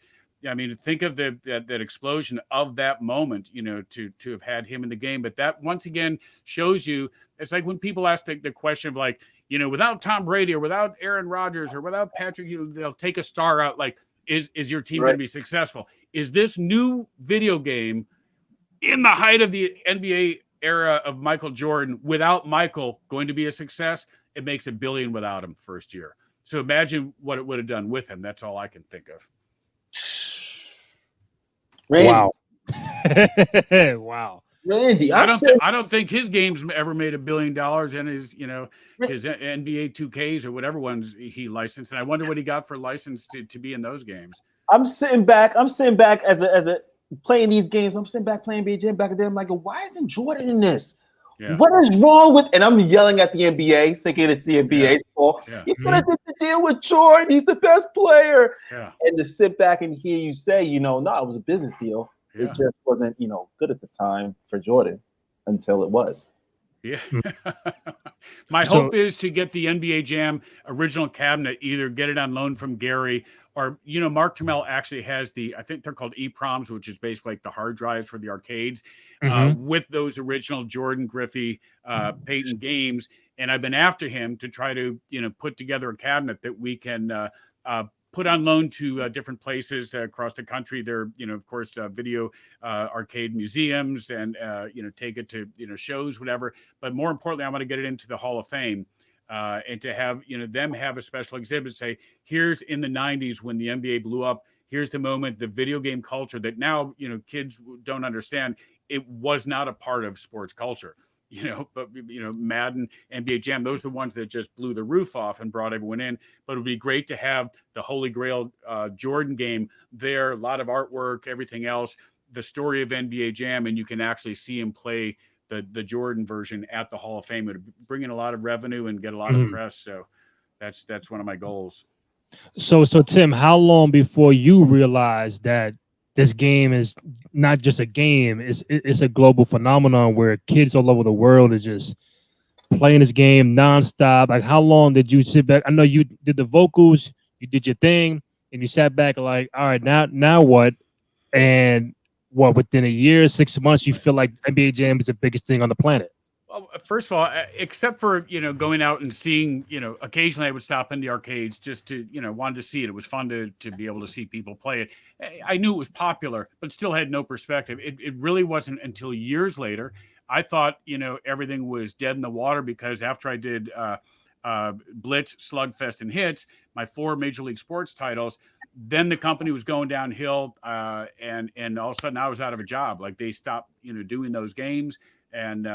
I mean, think of that explosion of that moment, to have had him in the game. But that once again shows you, it's like when people ask the question of like, without Tom Brady or without Aaron Rodgers or without Patrick, they'll take a star out. Like, is your team going to be successful? Is this new video game in the height of the NBA era of Michael Jordan without Michael going to be a success? It makes $1 billion without him first year. So imagine what it would have done with him. That's all I can think of. Randy. Wow. Wow. Randy, I don't think his games ever made $1 billion in his, his NBA 2Ks or whatever ones he licensed. And I wonder what he got for license to be in those games. I'm sitting back as a playing these games. I'm sitting back playing BJ back there. I'm like, why isn't Jordan in this? Yeah. What is wrong with? And I'm yelling at the NBA, thinking it's the NBA's fault. Yeah. You could have did the deal with Jordan. He's the best player. Yeah. And to sit back and hear you say, no, it was a business deal. Yeah. It just wasn't, good at the time for Jordan until it was. Yeah. My hope is to get the NBA Jam original cabinet, either get it on loan from Gary or, Mark Trammell actually has I think they're called EPROMs, which is basically like the hard drives for the arcades, with those original Jordan, Griffey, Payton games. And I've been after him to try to, put together a cabinet that we can put on loan to different places across the country. There, of course, video arcade museums and, take it to, shows, whatever. But more importantly, I want to get it into the Hall of Fame. And to have, them have a special exhibit, say, here's in the 90s when the NBA blew up, here's the moment, the video game culture that now, kids don't understand. It was not a part of sports culture, but, Madden, NBA Jam, those are the ones that just blew the roof off and brought everyone in. But it would be great to have the Holy Grail Jordan game there, a lot of artwork, everything else, the story of NBA Jam, and you can actually see him play the Jordan version at the Hall of Fame. It would bring in a lot of revenue and get a lot of press. So that's one of my goals. So Tim, how long before you realized that this game is not just a game, it's a global phenomenon where kids all over the world are just playing this game nonstop? Like, how long did you sit back? I know you did the vocals, you did your thing, and you sat back like, all right, now what? And what, within a year, 6 months, you feel like NBA Jam is the biggest thing on the planet? Well, first of all, except for, going out and seeing, occasionally I would stop in the arcades just to, wanted to see it. It was fun to be able to see people play it. I knew it was popular, but still had no perspective. It really wasn't until years later. I thought, everything was dead in the water, because after I did Blitz, Slugfest, and Hits, my 4 Major League Sports titles, then the company was going downhill, and all of a sudden I was out of a job. Like, they stopped, doing those games. And,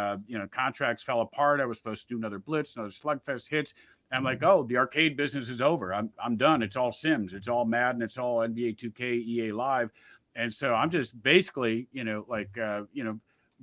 contracts fell apart. I was supposed to do another Blitz, another Slugfest, Hits. And I'm like, oh, the arcade business is over. I'm done. It's all Sims. It's all Madden. It's all NBA 2K, EA Live. And so I'm just basically,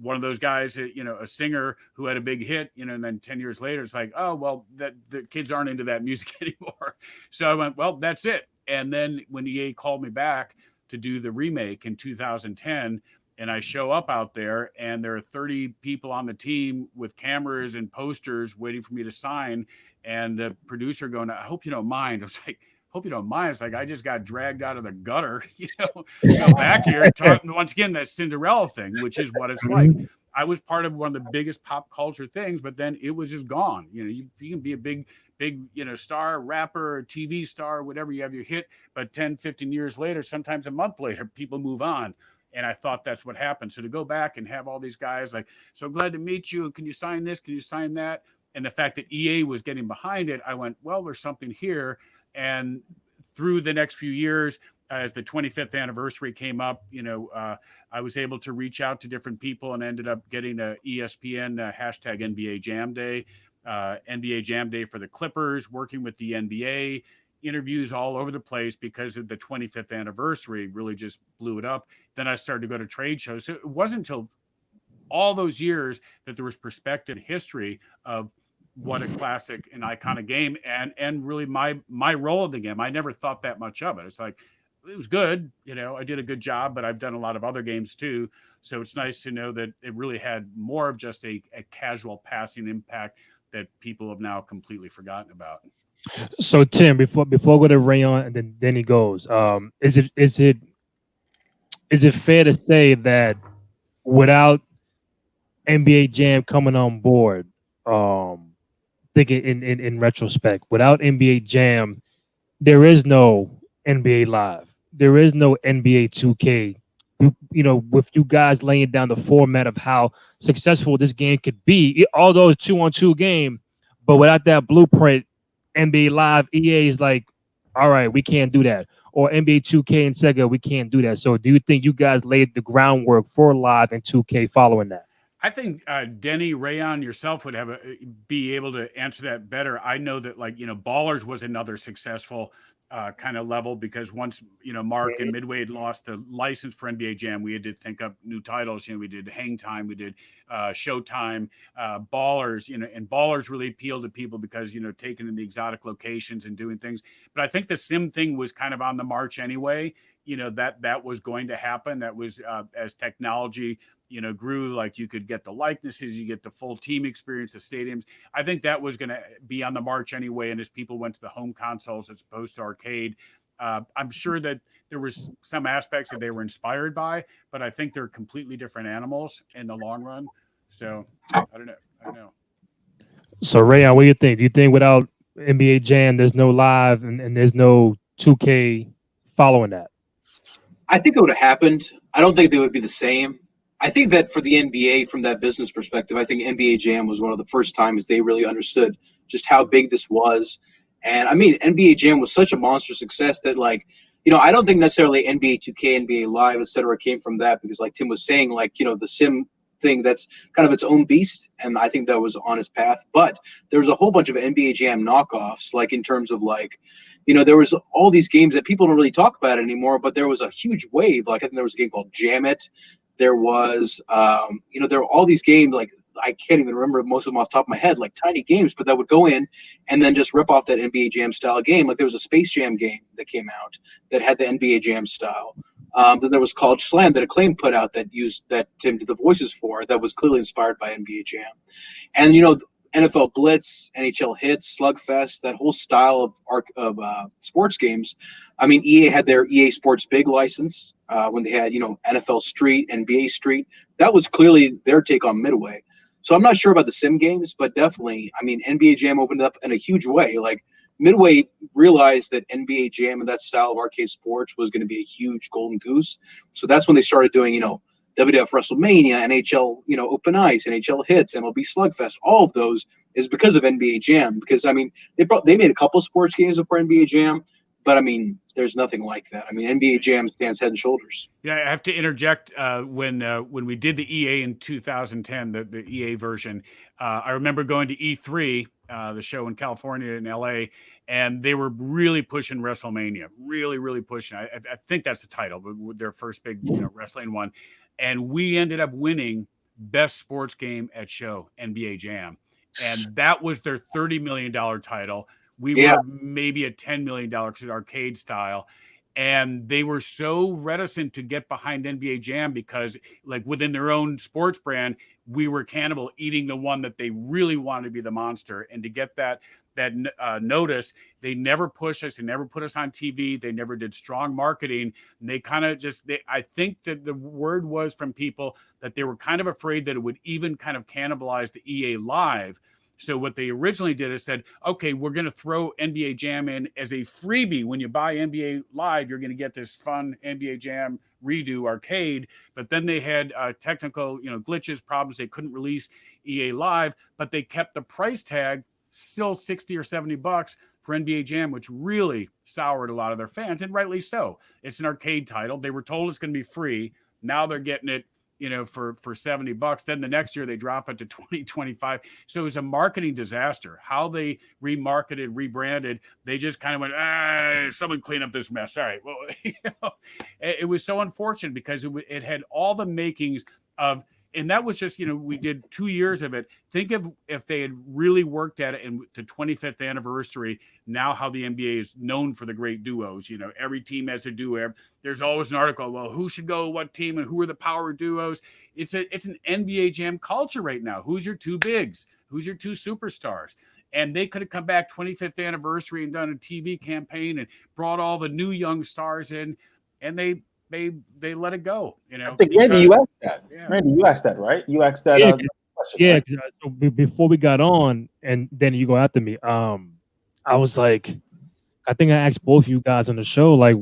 one of those guys, a singer who had a big hit, and then 10 years later, it's like, oh, well, that the kids aren't into that music anymore. So I went, well, that's it. And then when EA called me back to do the remake in 2010, and I show up out there, and there are 30 people on the team with cameras and posters waiting for me to sign. And the producer going, I hope you don't mind. I was like, hope you don't mind. It's like, I just got dragged out of the gutter, go back here and talk. Once again, that Cinderella thing, which is what it's like. I was part of one of the biggest pop culture things, but then it was just gone. You can be a big, star, rapper, TV star, whatever, you have your hit, but 10, 15 years later, sometimes a month later, people move on. And I thought that's what happened. So to go back and have all these guys like, so glad to meet you. And can you sign this? Can you sign that? And the fact that EA was getting behind it, I went, well, there's something here. And through the next few years, as the 25th anniversary came up, I was able to reach out to different people and ended up getting a ESPN hashtag NBA Jam Day, NBA Jam Day for the Clippers, working with the NBA, interviews all over the place because of the 25th anniversary really just blew it up. Then I started to go to trade shows. So it wasn't until all those years that there was perspective and history of what a classic and iconic game, and really my role in the game. I never thought that much of it. It's like, it was good. I did a good job, but I've done a lot of other games too. So it's nice to know that it really had more of just a casual passing impact that people have now completely forgotten about. So Tim, before I go to Reyan and then he goes, is it fair to say that without NBA Jam coming on board, thinking in retrospect, without NBA Jam, there is no NBA Live, there is no NBA 2K. With you guys laying down the format of how successful this game could be, although it's 2-on-2 game, but without that blueprint, NBA Live, EA is like, all right, we can't do that. Or NBA 2K and Sega, we can't do that. So do you think you guys laid the groundwork for Live and 2K following that? I think Denny, Reyan, yourself would be able to answer that better. I know that Ballers was another successful kind of level, because once Mark and Midway had lost the license for NBA Jam, we had to think up new titles. We did Hang Time, we did Showtime, Ballers. And Ballers really appealed to people because taking in the exotic locations and doing things. But I think the Sim thing was kind of on the march anyway. That was going to happen. That was as technology grew, like you could get the likenesses, you get the full team experience, the stadiums. I think that was going to be on the march anyway. And as people went to the home consoles as opposed to arcade, I'm sure that there was some aspects that they were inspired by, but I think they're completely different animals in the long run. So I don't know. So Reyan, what do you think? Do you think without NBA Jam, there's no Live and there's no 2K following that? I think it would have happened. I don't think they would be the same. I think that for the NBA, from that business perspective, I think NBA Jam was one of the first times they really understood just how big this was. And I mean, NBA Jam was such a monster success that, I don't think necessarily NBA 2K, NBA Live, et cetera, came from that, because like Tim was saying, the Sim thing, that's kind of its own beast. And I think that was on its path. But there was a whole bunch of NBA Jam knockoffs, in terms of there was all these games that people don't really talk about anymore, but there was a huge wave. I think there was a game called Jam It. There was, there were all these games, I can't even remember most of them off the top of my head, like tiny games, but that would go in and then just rip off that NBA Jam style game. Like there was a Space Jam game that came out that had the NBA Jam style. Then there was College Slam that Acclaim put out that Tim did the voices for, that was clearly inspired by NBA Jam. And NFL Blitz, NHL Hits, Slugfest, that whole style of sports games. I mean, EA had their EA Sports Big license when they had NFL Street, NBA Street. That was clearly their take on Midway. So I'm not sure about the sim games, but definitely, I mean, NBA Jam opened up in a huge way. Like Midway realized that NBA Jam and that style of arcade sports was going to be a huge golden goose. So that's when they started doing, WWF WrestleMania, NHL, Open Ice, NHL Hits, MLB Slugfest. All of those is because of NBA Jam. Because I mean, they made a couple sports games before NBA Jam, but I mean, there's nothing like that. I mean, NBA Jam stands head and shoulders. Yeah, I have to interject. When we did the EA in 2010, the EA version, I remember going to E3, the show in California in LA, and they were really pushing WrestleMania, really, really pushing. I think that's the title, but their first big wrestling one, and we ended up winning best sports game at show, NBA Jam, and that was their $30 million title. We were maybe a $10 million arcade style. And they were so reticent to get behind NBA Jam because, like, within their own sports brand, we were Cannibal eating the one that they really wanted to be the monster. And to get that notice, they never pushed us. They never put us on TV. They never did strong marketing. And they kind of I think that the word was from people that they were kind of afraid that it would even kind of cannibalize the EA Live. So what they originally did is said, okay, we're going to throw NBA Jam in as a freebie. When you buy NBA Live, you're going to get this fun NBA Jam redo arcade. But then they had technical, glitches, problems. They couldn't release EA Live, but they kept the price tag still $60 or $70 for NBA Jam, which really soured a lot of their fans, and rightly so. It's an arcade title. They were told it's going to be free. Now they're getting it for $70. Then the next year they drop it to 20, 25. So it was a marketing disaster. How they remarketed, rebranded, they just kind of went, someone clean up this mess. All right. Well, it was so unfortunate because it had all the makings of, and that was just, we did 2 years of it. Think of if they had really worked at it in the 25th anniversary, now how the NBA is known for the great duos. Every team has a duo. There's always an article, well, who should go what team and who are the power duos? It's an NBA Jam culture right now. Who's your two bigs? Who's your two superstars? And they could have come back 25th anniversary and done a TV campaign and brought all the new young stars in, and they let it go. I think Randy, you asked that. Yeah. Randy, you asked that, right? You asked that. Yeah. Right? So before we got on, and then you go after me. I was like, I think I asked both of you guys on the show, like,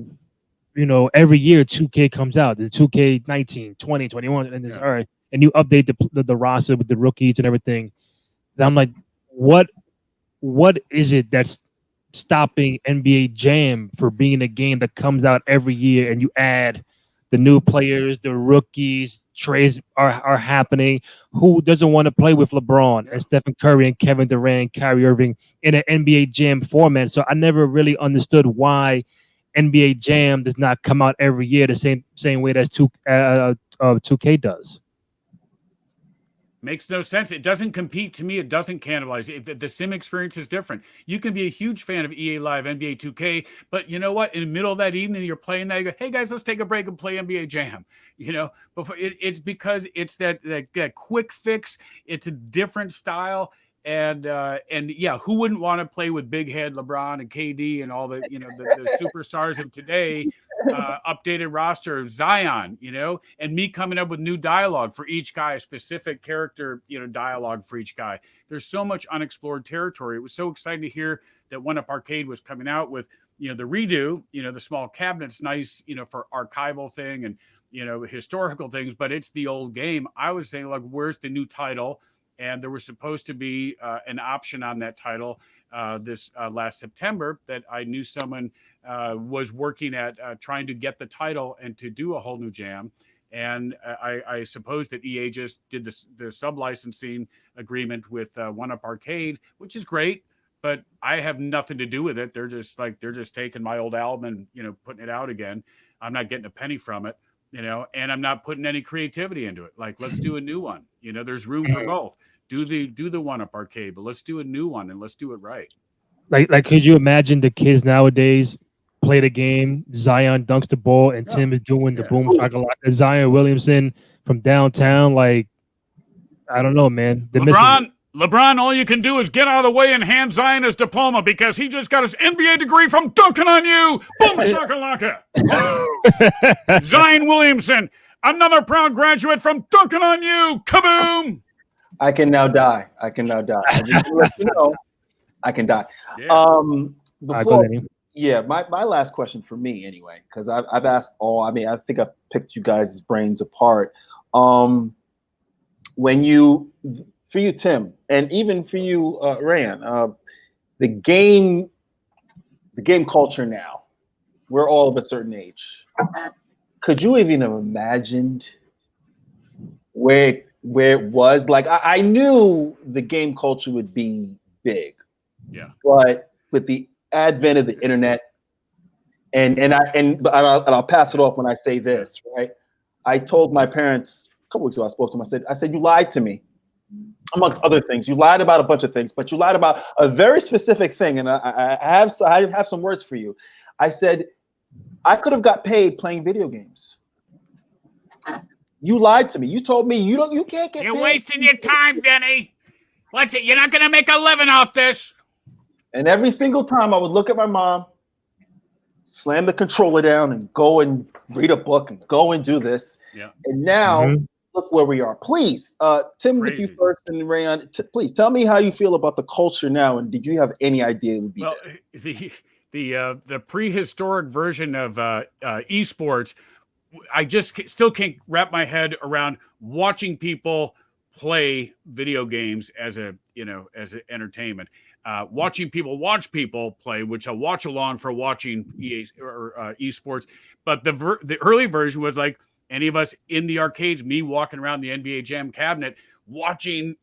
every year 2K comes out, the 2K 19, 20, 21, and it's all right, and you update the roster with the rookies and everything. And I'm like, what is it that's stopping NBA Jam for being a game that comes out every year and you add the new players, the rookies, trades are happening? Who doesn't want to play with LeBron and Stephen Curry and Kevin Durant, Kyrie Irving in an NBA Jam format? So I never really understood why NBA Jam does not come out every year the same way that 2K does. Makes no sense. It doesn't compete. To me, it doesn't cannibalize. The sim experience is different. You can be a huge fan of EA Live, NBA 2K, but you know what? In the middle of that evening, you're playing that. You go, hey guys, let's take a break and play NBA Jam. Before it's because it's that quick fix. It's a different style. And yeah, who wouldn't want to play with big head LeBron and KD and all the the superstars of today, updated roster of Zion, and me coming up with new dialogue for each guy, a specific character, dialogue for each guy. There's so much unexplored territory. It was so exciting to hear that One Up Arcade was coming out with the redo, the small cabinets, nice, for archival thing and historical things, but it's the old game. I was saying, like, where's the new title? And there was supposed to be an option on that title this last September that I knew someone was working at trying to get the title and to do a whole new jam. And I suppose that EA just did the sub-licensing agreement with One Up Arcade, which is great, but I have nothing to do with it. They're just taking my old album and putting it out again. I'm not getting a penny from it. you know, and I'm not putting any creativity into it. Like, let's do a new one. You know, there's room for both. Do the one-up arcade, but let's do a new one and let's do it right. Like, could you imagine the kids nowadays play the game? Zion dunks the ball, and Tim is doing the boom shakalaka. Zion Williamson from downtown. Like, I don't know, man. LeBron, all you can do is get out of the way and hand Zion his diploma because he just got his NBA degree from dunking on you. Boom shakalaka. Zion Williamson, another proud graduate from dunking on you. Kaboom. I can now die. I just want to let you know, I can die. Yeah. My last question for me anyway, because I've asked all. I mean, I think I've picked you guys' brains apart. For you, Tim, and even for you, Reyan, the game culture now, we're all of a certain age. Could you even have imagined where it was? Like, I knew the game culture would be big, but with the advent of the internet, and I'll pass it off when I say this, right? I told my parents a couple weeks ago. I spoke to them. I said, you lied to me. Amongst other things, you lied about a bunch of things, but you lied about a very specific thing, and I have some words for you. I said I could have got paid playing video games. You lied to me. You told me you can't get. You're paid. wasting your time, Denny. What's it? You're not gonna make a living off this. And every single time I would look at my mom, slam the controller down, and go and read a book and go and do this. Yeah. And now. Look where we are. Please, Tim, with you first, and Reyan, please tell me how you feel about the culture now, and did you have any idea it would be this? The prehistoric version of esports, I just still can't wrap my head around watching people play video games as an entertainment. Watching people watch people play, which I watch along for watching esports, but the early version was like. Any of us in the arcades, me walking around the NBA Jam cabinet, watching,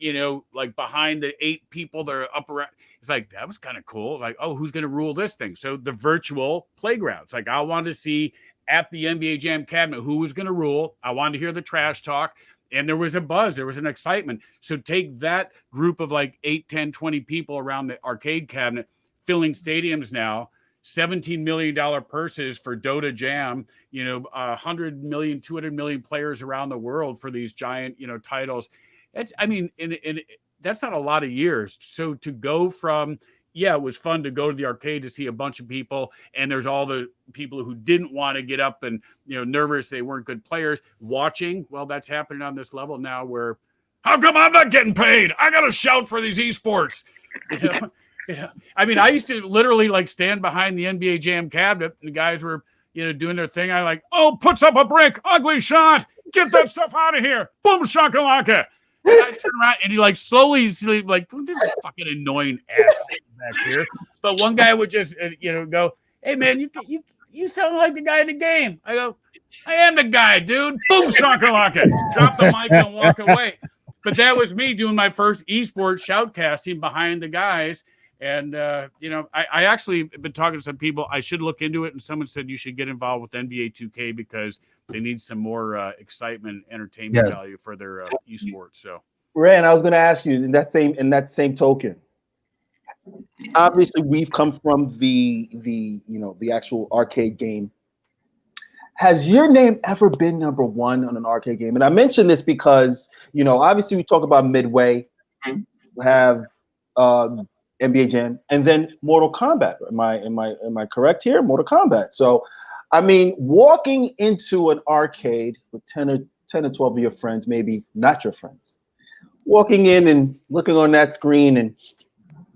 like behind the 8 people that are up around. It's like, that was kind of cool. Like, oh, who's going to rule this thing? So the virtual playgrounds. Like, I wanted to see at the NBA Jam cabinet who was going to rule. I wanted to hear the trash talk. And there was a buzz. There was an excitement. So take that group of like 8, 10, 20 people around the arcade cabinet, filling stadiums now. $17 million purses for Dota Jam, 100 million, 200 million players around the world for these giant, titles. That's not a lot of years. So to go from, it was fun to go to the arcade to see a bunch of people. And there's all the people who didn't want to get up and, nervous. They weren't good players watching. Well, that's happening on this level now where, how come I'm not getting paid? I got to shout for these esports. Yeah, I mean, I used to literally like stand behind the NBA Jam cabinet, and the guys were, doing their thing. I like, puts up a brick, ugly shot, get that stuff out of here, boom shakalaka. And I turn around and he like slowly like, this is fucking annoying ass back here. But one guy would just, go, hey man, you sound like the guy in the game. I go, I am the guy, dude. Boom shakalaka. Drop the mic and walk away. But that was me doing my first esports shoutcasting behind the guys. And, I actually been talking to some people. I should look into it. And someone said you should get involved with NBA 2K because they need some more excitement, entertainment value for their esports. So, Reyan, I was going to ask you in that same token. Obviously, we've come from the actual arcade game. Has your name ever been number one on an arcade game? And I mention this because obviously we talk about Midway, we have NBA Jam, and then Mortal Kombat. Am I correct here? Mortal Kombat. So, I mean, walking into an arcade with 10 or 12 of your friends, maybe not your friends, walking in and looking on that screen and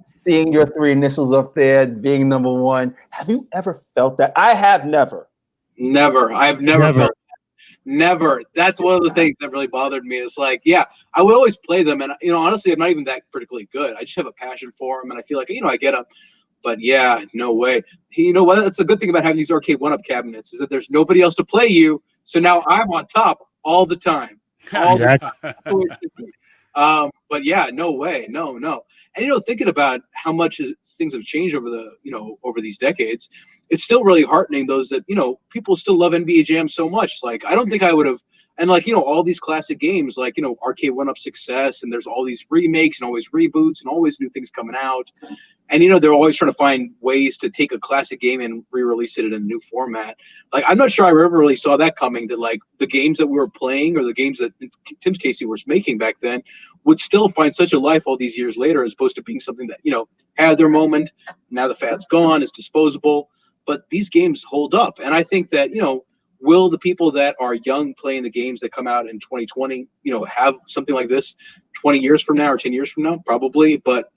seeing your 3 initials up there, being number one. Have you ever felt that? I have never. Never. I've never felt that. Never. That's one of the things that really bothered me. Is like, I would always play them, and honestly, I'm not even that particularly good. I just have a passion for them, and I feel like I get them. But no way. You know what? That's a good thing about having these arcade one-up cabinets is that there's nobody else to play you. So now I'm on top all the time. But But yeah, no way, no. And thinking about how much things have changed over over these decades, it's still really heartening. Those that people still love NBA Jam so much. Like I don't think I would have. And like all these classic games, like Arcade 1-Up Success, and there's all these remakes and always reboots and always new things coming out. And they're always trying to find ways to take a classic game and re-release it in a new format. Like I'm not sure I ever really saw that coming. That like the games that we were playing or the games that Tim's Casey was making back then would still find such a life all these years later, as opposed to being something that had their moment. Now the fad's gone, it's disposable. But these games hold up, and I think that will the people that are young playing the games that come out in 2020, have something like this 20 years from now or 10 years from now? Probably, but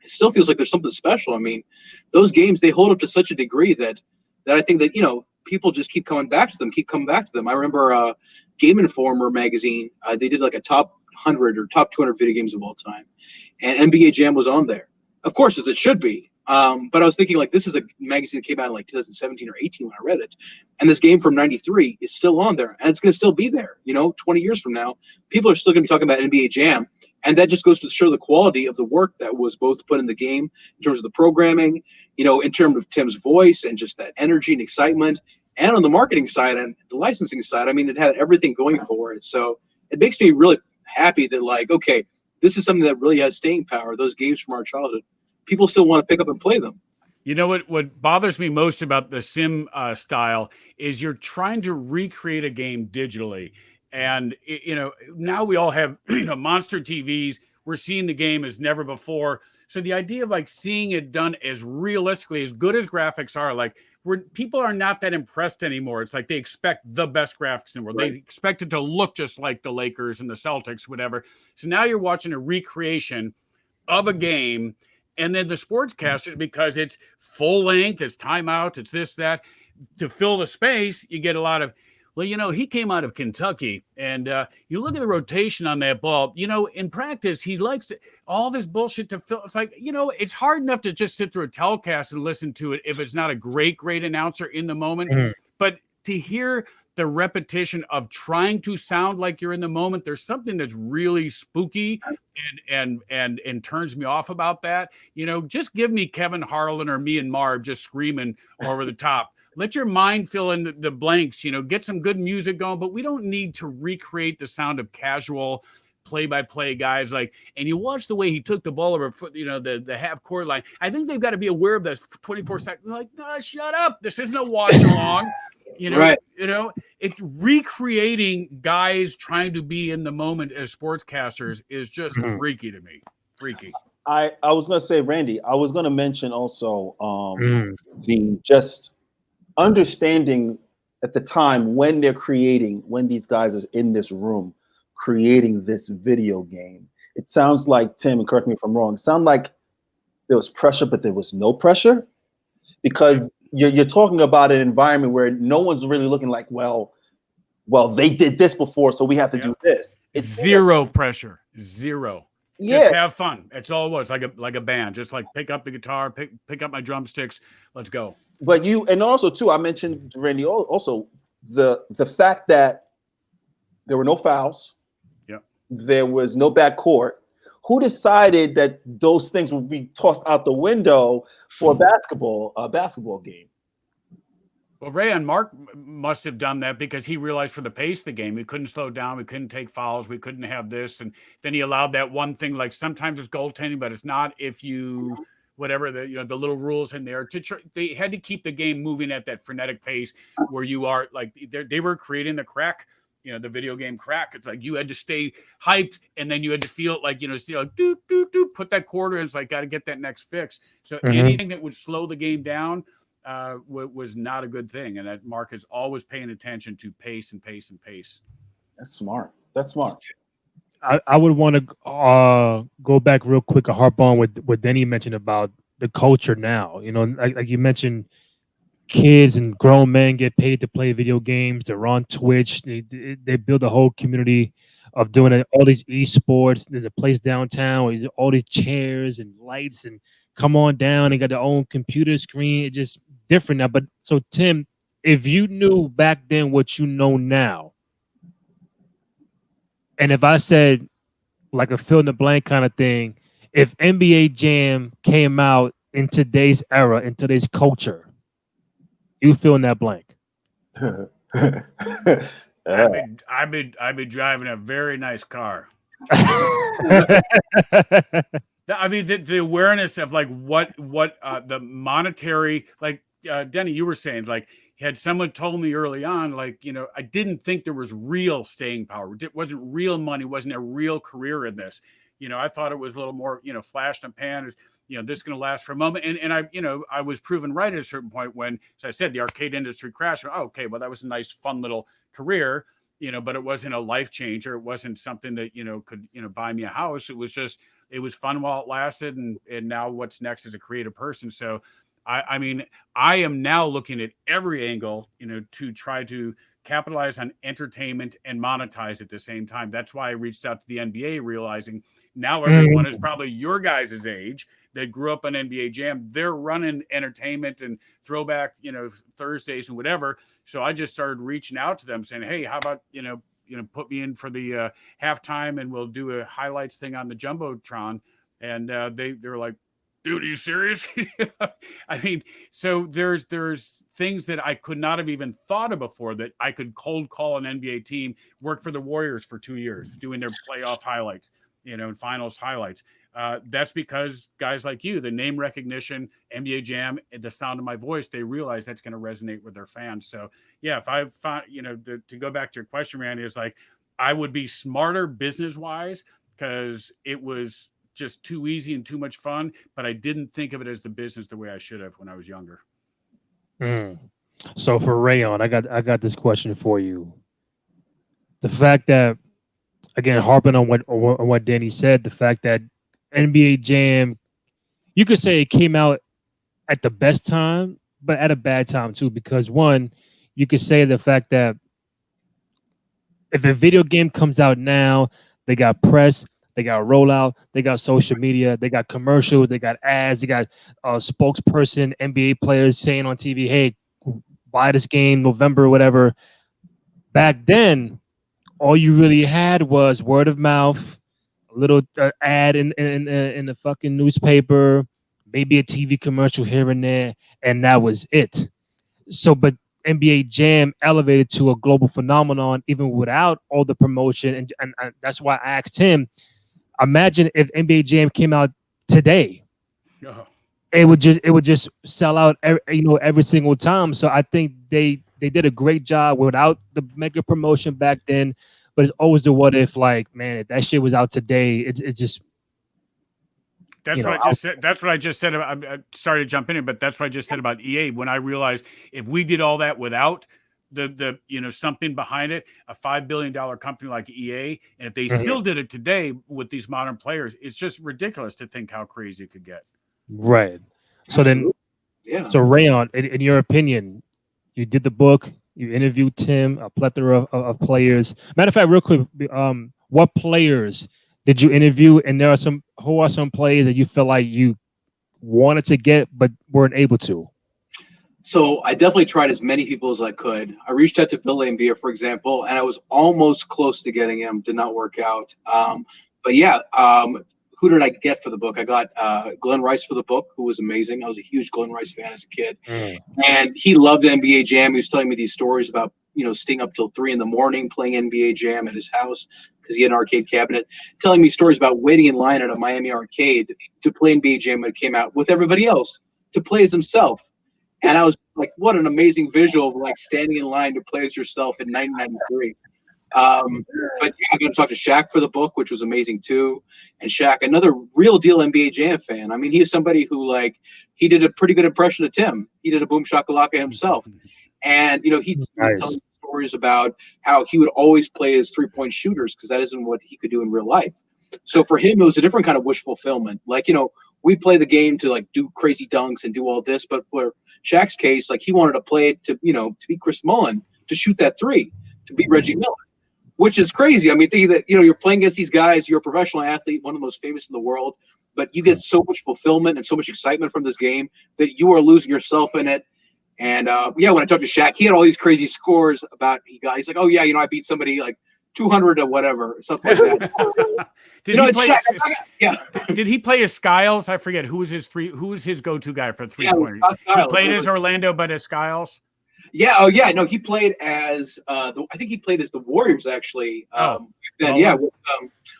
it still feels like there's something special. I mean, those games, they hold up to such a degree that I think that, people just keep coming back to them, I remember Game Informer magazine, they did like a top 100 or top 200 video games of all time. And NBA Jam was on there. Of course, as it should be. But I was thinking, like, this is a magazine that came out in like 2017 or 18 when I read it. And this game from 93 is still on there. And it's going to still be there. 20 years from now, people are still going to be talking about NBA Jam. And that just goes to show the quality of the work that was both put in the game in terms of the programming, in terms of Tim's voice and just that energy and excitement. And on the marketing side and the licensing side, I mean, it had everything going for it. So it makes me really happy that, like, okay, this is something that really has staying power. Those games from our childhood, people still want to pick up and play them. You know what bothers me most about the sim style is you're trying to recreate a game digitally. And, now we all have, monster TVs. We're seeing the game as never before. So the idea of like seeing it done as realistically, as good as graphics are, like people are not that impressed anymore. It's like they expect the best graphics in the world. Right. They expect it to look just like the Lakers and the Celtics, whatever. So now you're watching a recreation of a game. And then the sportscasters, because it's full length, it's timeout, it's this, that, to fill the space, you get a lot of, well, he came out of Kentucky, and you look at the rotation on that ball. In practice, he likes all this bullshit to fill. It's like, it's hard enough to just sit through a telecast and listen to it if it's not a great announcer in the moment. Mm-hmm. But to hear the repetition of trying to sound like you're in the moment, there's something that's really spooky and turns me off about that. Just give me Kevin Harlan or me and Marv just screaming over the top. Let your mind fill in the blanks, get some good music going, but we don't need to recreate the sound of casual play-by-play guys. Like, and you watch the way he took the ball over, the half-court line. I think they've got to be aware of this 24 seconds. Like, no, shut up. This isn't a watch-along. Right. It's recreating guys trying to be in the moment as sportscasters is just freaky to me. Freaky. I was going to say, Randy, I was going to mention also the just understanding at the time when these guys are in this room creating this video game. It sounds like, Tim, and correct me if I'm wrong, it sounded like there was pressure, but there was no pressure, because you're talking about an environment where no one's really looking like, well, they did this before, so we have to do this. It's zero pressure. Zero. Yeah. Just have fun. That's all it was. Like a band. Just like pick up the guitar, pick up my drumsticks. Let's go. But and also too, I mentioned, Randy, also the fact that there were no fouls. Yeah. There was no backcourt. Who decided that those things would be tossed out the window for a basketball game? Well, Reyan Mark must have done that because he realized for the pace of the game, we couldn't slow down, we couldn't take fouls, we couldn't have this, and then he allowed that one thing. Like sometimes it's goaltending, but it's not if you whatever the little rules in there. They had to keep the game moving at that frenetic pace where you are like they were creating the crack. The video game crack. It's like you had to stay hyped, and then you had to feel it like, do, put that quarter in. It's like, got to get that next fix. So anything that would slow the game down was not a good thing. And that Mark is always paying attention to pace and pace and pace. That's smart. I would want to go back real quick and harp on what Denny mentioned about the culture now. Like you mentioned, kids and grown men get paid to play video games. They're on Twitch. They build a whole community of doing it. All these esports. There's a place downtown where all these chairs and lights and come on down. They got their own computer screen. It's just different now. But so, Tim, if you knew back then what you know now, and if I said, like a fill in the blank kind of thing. If NBA Jam came out in today's era, in today's culture, you fill in that blank. I've been driving a very nice car. I mean, the awareness of like what the monetary, like Denny, you were saying, like had someone told me early on, like, you know, I didn't think there was real staying power. It wasn't real money, wasn't a real career in this. You know, I thought it was a little more, you know, flash and pan. You know, this is going to last for a moment. And I, you know, I was proven right at a certain point when, as I said, the arcade industry crashed. Oh, okay, well, that was a nice, fun little career, you know, but it wasn't a life changer. It wasn't something that, you know, could, you know, buy me a house. It was just, it was fun while it lasted. And now what's next as a creative person. So, I mean, I am now looking at every angle, you know, to try to capitalize on entertainment and monetize at the same time. That's why I reached out to the NBA, realizing now everyone is probably your guys' age that grew up on NBA Jam. They're running entertainment and throwback, you know, Thursdays and whatever. So I just started reaching out to them saying, hey, how about, you know, put me in for the halftime and we'll do a highlights thing on the Jumbotron. And they were like, dude, are you serious? I mean, so there's things that I could not have even thought of before that I could cold call an NBA team, work for the Warriors for 2 years, doing their playoff highlights, you know, and finals highlights. That's because guys like you, the name recognition, NBA Jam, the sound of my voice, they realize that's going to resonate with their fans. So yeah, if I found, you know, to go back to your question, Randy, is like, I would be smarter business wise because it was just too easy and too much fun, but I didn't think of it as the business the way I should have when I was younger. So for Reyan, I got this question for you. The fact that, again, harping on what Danny said, the fact that NBA Jam, you could say it came out at the best time, but at a bad time too, because one, you could say the fact that if a video game comes out now, they got press, they got rollout, they got social media, they got commercials, they got ads, they got spokesperson, NBA players saying on TV, hey, buy this game November or whatever. Back then, all you really had was word of mouth, a little ad in the fucking newspaper, maybe a TV commercial here and there, and that was it. So, but NBA Jam elevated to a global phenomenon even without all the promotion, and that's why I asked him. Imagine if NBA Jam came out today, it would just sell out every single time. So I think they did a great job without the mega promotion back then. But it's always the what if, like, man, if that shit was out today, it's just. That's what I just said. That's what I just said. I started to jump in, but that's what I just said about EA. When I realized if we did all that without the you know, something behind it, a $5 billion company like EA, and if they still did it today with these modern players, it's just ridiculous to think how crazy it could get. Right. So then, so Reyan, in your opinion, you did the book, you interviewed Tim, a plethora of players. Matter of fact, real quick, what players did you interview? And who are some players that you feel like you wanted to get but weren't able to? So I definitely tried as many people as I could. I reached out to Bill Laimbeer, for example, and I was almost close to getting him. Did not work out. But yeah, who did I get for the book? I got Glenn Rice for the book, who was amazing. I was a huge Glenn Rice fan as a kid. And he loved NBA Jam. He was telling me these stories about, you know, staying up till 3 a.m. playing NBA Jam at his house because he had an arcade cabinet, telling me stories about waiting in line at a Miami arcade to play NBA Jam when it came out with everybody else, to play as himself. And I was like, what an amazing visual of like standing in line to play as yourself in 1993. But yeah, I got to talk to Shaq for the book, which was amazing too. And Shaq, another real deal NBA Jam fan. I mean, he is somebody who, like, he did a pretty good impression of Tim. He did a boom shakalaka himself. And, you know, he was telling stories about how he would always play as 3-point shooters because that isn't what he could do in real life. So for him, it was a different kind of wish fulfillment. Like, you know, we play the game to like do crazy dunks and do all this. But for Shaq's case, like, he wanted to play it to, you know, to be Chris Mullin, to shoot that 3, to beat Reggie Miller, which is crazy. I mean, thinking that, you know, you're playing against these guys, you're a professional athlete, one of the most famous in the world, but you get so much fulfillment and so much excitement from this game that you are losing yourself in it. And yeah, when I talked to Shaq, he had all these crazy scores about he's like, oh yeah, you know, I beat somebody like 200 or whatever, something like that. Did he play? Yeah. Did he play as Skiles? I forget who was his go-to guy for 3-pointer. He played as Orlando, but as Skiles. Yeah. Oh, yeah. No, he played as I think he played as the Warriors actually. Then yeah,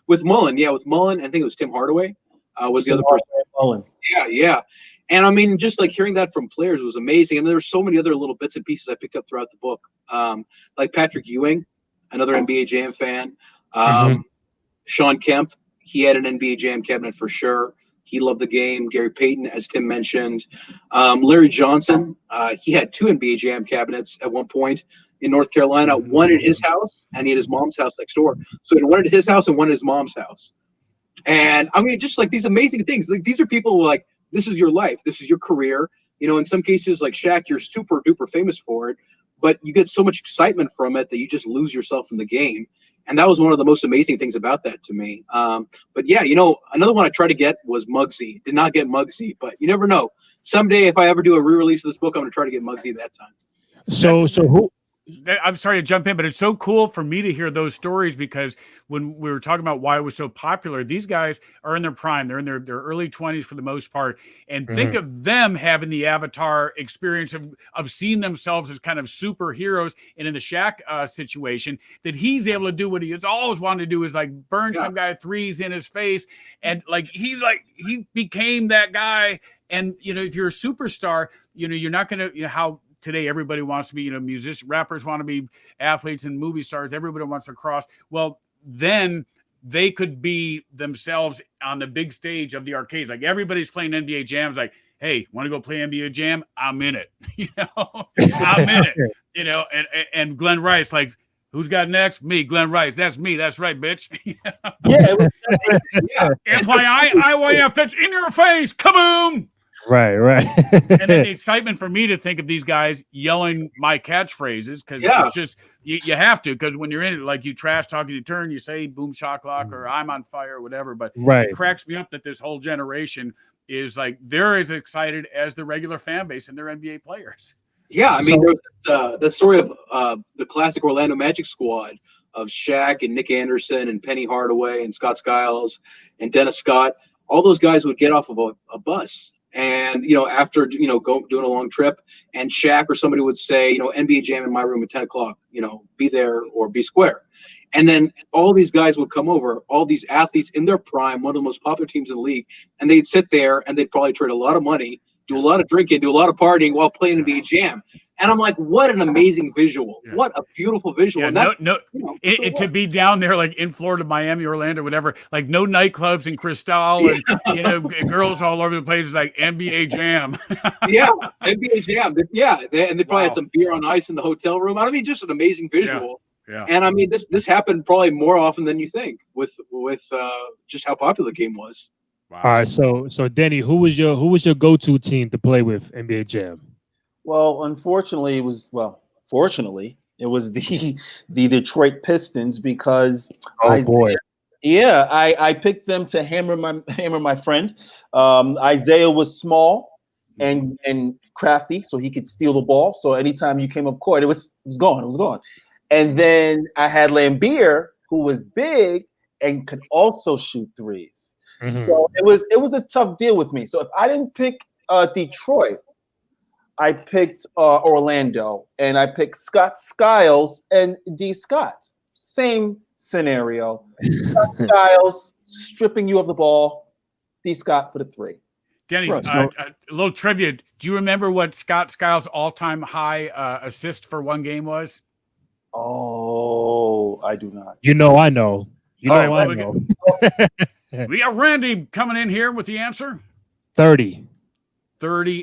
with Mullen. Yeah, with Mullen. I think it was Tim Hardaway. Was the other person. Mullen. Yeah. And I mean, just like hearing that from players was amazing. And there were so many other little bits and pieces I picked up throughout the book. Like Patrick Ewing, another NBA Jam fan. Sean Kemp, he had an NBA Jam cabinet for sure. He loved the game. Gary Payton, as Tim mentioned. Larry Johnson, he had 2 NBA Jam cabinets at one point in North Carolina, one at his house, and he had his mom's house next door. So he had one at his house and one at his mom's house. And I mean, just like these amazing things. Like these are people who like, this is your life. This is your career. You know, in some cases, like Shaq, you're super duper famous for it, but you get so much excitement from it that you just lose yourself in the game. And that was one of the most amazing things about that to me. But yeah, you know, another one I tried to get was Muggsy. Did not get Muggsy, but you never know. Someday, if I ever do a re-release of this book, I'm going to try to get Muggsy that time. So who? I'm sorry to jump in, but it's so cool for me to hear those stories because when we were talking about why it was so popular, these guys are in their prime. They're in their early 20s for the most part. And think of them having the Avatar experience of seeing themselves as kind of superheroes. And in the Shaq situation, that he's able to do what he has always wanted to do is like burn some guy threes in his face. And he became that guy. And, you know, if you're a superstar, you know, you're not going to, you know, how today everybody wants to be, you know, musicians, rappers want to be athletes and movie stars. Everybody wants to cross. Well, then they could be themselves on the big stage of the arcades. Like everybody's playing NBA jams. Like, hey, want to go play NBA jam? I'm in it. You know, I'm in it. You know, and Glenn Rice, like, who's got next? Me, Glenn Rice. That's me. That's right, bitch. Yeah. FYI, IYF, that's in your face. Kaboom. Right. And then the excitement for me to think of these guys yelling my catchphrases because it's just you have to, because when you're in it, like you trash talk, you turn, you say boom shocklock or I'm on fire or whatever. But it cracks me up that this whole generation is like they're as excited as the regular fan base and their NBA players. Yeah, I mean, there's the story of the classic Orlando Magic squad of Shaq and Nick Anderson and Penny Hardaway and Scott Skiles and Dennis Scott. All those guys would get off of a bus. And, you know, after, you know, doing a long trip, and Shaq or somebody would say, you know, NBA Jam in my room at 10 o'clock, you know, be there or be square. And then all these guys would come over, all these athletes in their prime, one of the most popular teams in the league, and they'd sit there and they'd probably trade a lot of money, do a lot of drinking, do a lot of partying while playing NBA Jam. And I'm like, what an amazing visual. Yeah. What a beautiful visual. Yeah, and that, to be down there like in Florida, Miami, Orlando, whatever, like no nightclubs in Cristal and, you know, girls all over the place. It's like NBA Jam. NBA Jam. Yeah. And they probably had some beer on ice in the hotel room. I mean, just an amazing visual. Yeah. And I mean, this happened probably more often than you think with just how popular the game was. Wow. All right. So Denny, who was your go-to team to play with NBA Jam? Well, fortunately, it was the Detroit Pistons because I picked them to hammer my friend. Isaiah was small and crafty, so he could steal the ball. So anytime you came up court, it was gone. And then I had Lambeer, who was big and could also shoot threes. So it was a tough deal with me. So if I didn't pick Detroit, I picked Orlando, and I picked Scott Skiles and D. Scott. Same scenario. Scott Skiles stripping you of the ball, D. Scott for the three. Denny, a little trivia. Do you remember what Scott Skiles' all-time high assist for one game was? Oh, I do not. You know, I know. I know. We got Randy coming in here with the answer. 30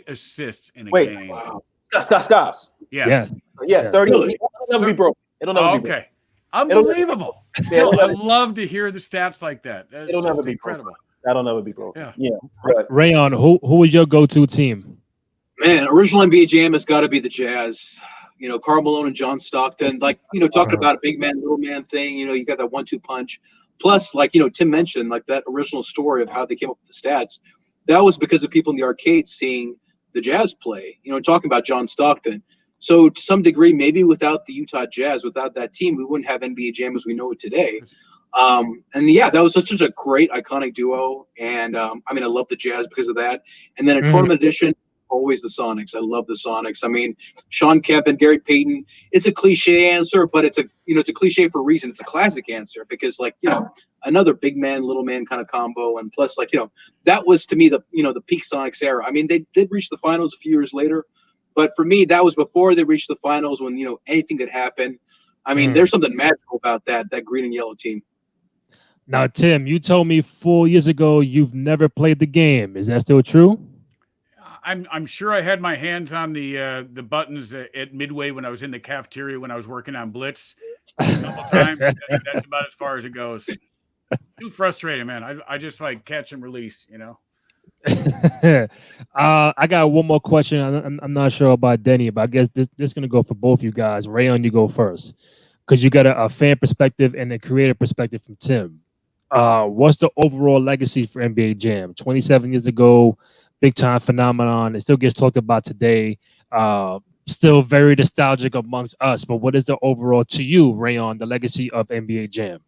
assists in a game. Wow. Scott. Yeah. Yeah, 30. It'll never be broken. It'll never be broken. Unbelievable. Still, I love to hear the stats like that. It'll never be incredible. That'll never be broken. Yeah. But Reyan, who was your go-to team? Man, original NBA Jam has got to be the Jazz. You know, Karl Malone and John Stockton. Like, you know, talking about a big man, little man thing. You know, you got that 1-2 punch. Plus, like, you know, Tim mentioned, like that original story of how they came up with the stats. That was because of people in the arcade seeing the Jazz play, you know, talking about John Stockton. So to some degree, maybe without the Utah Jazz, without that team, we wouldn't have NBA Jam as we know it today. And yeah, that was such a great, iconic duo. And I mean, I love the Jazz because of that. And then a tournament edition, always the Sonics. I love the Sonics. I mean, Sean Kemp and Gary Payton. It's a cliche answer, but it's a cliche for a reason. It's a classic answer because, like, another big man, little man kind of combo, and plus, like, that was to me the peak Sonics era. I mean, they did reach the finals a few years later, but for me, that was before they reached the finals when anything could happen. I mean, there's something magical about that green and yellow team. Now, Tim, you told me 4 years ago you've never played the game. Is that still true? I'm sure I had my hands on the buttons at Midway when I was in the cafeteria when I was working on Blitz a couple times. That's about as far as it goes. Too frustrating, man. I just like catch and release, I got one more question. I'm not sure about Denny, but I guess this is going to go for both you guys. Reyan, you go first because you got a fan perspective and a creative perspective from Tim. What's the overall legacy for NBA Jam? 27 years ago, big time phenomenon. It still gets talked about today. Still very nostalgic amongst us. But what is the overall, to you, Reyan, the legacy of NBA Jam?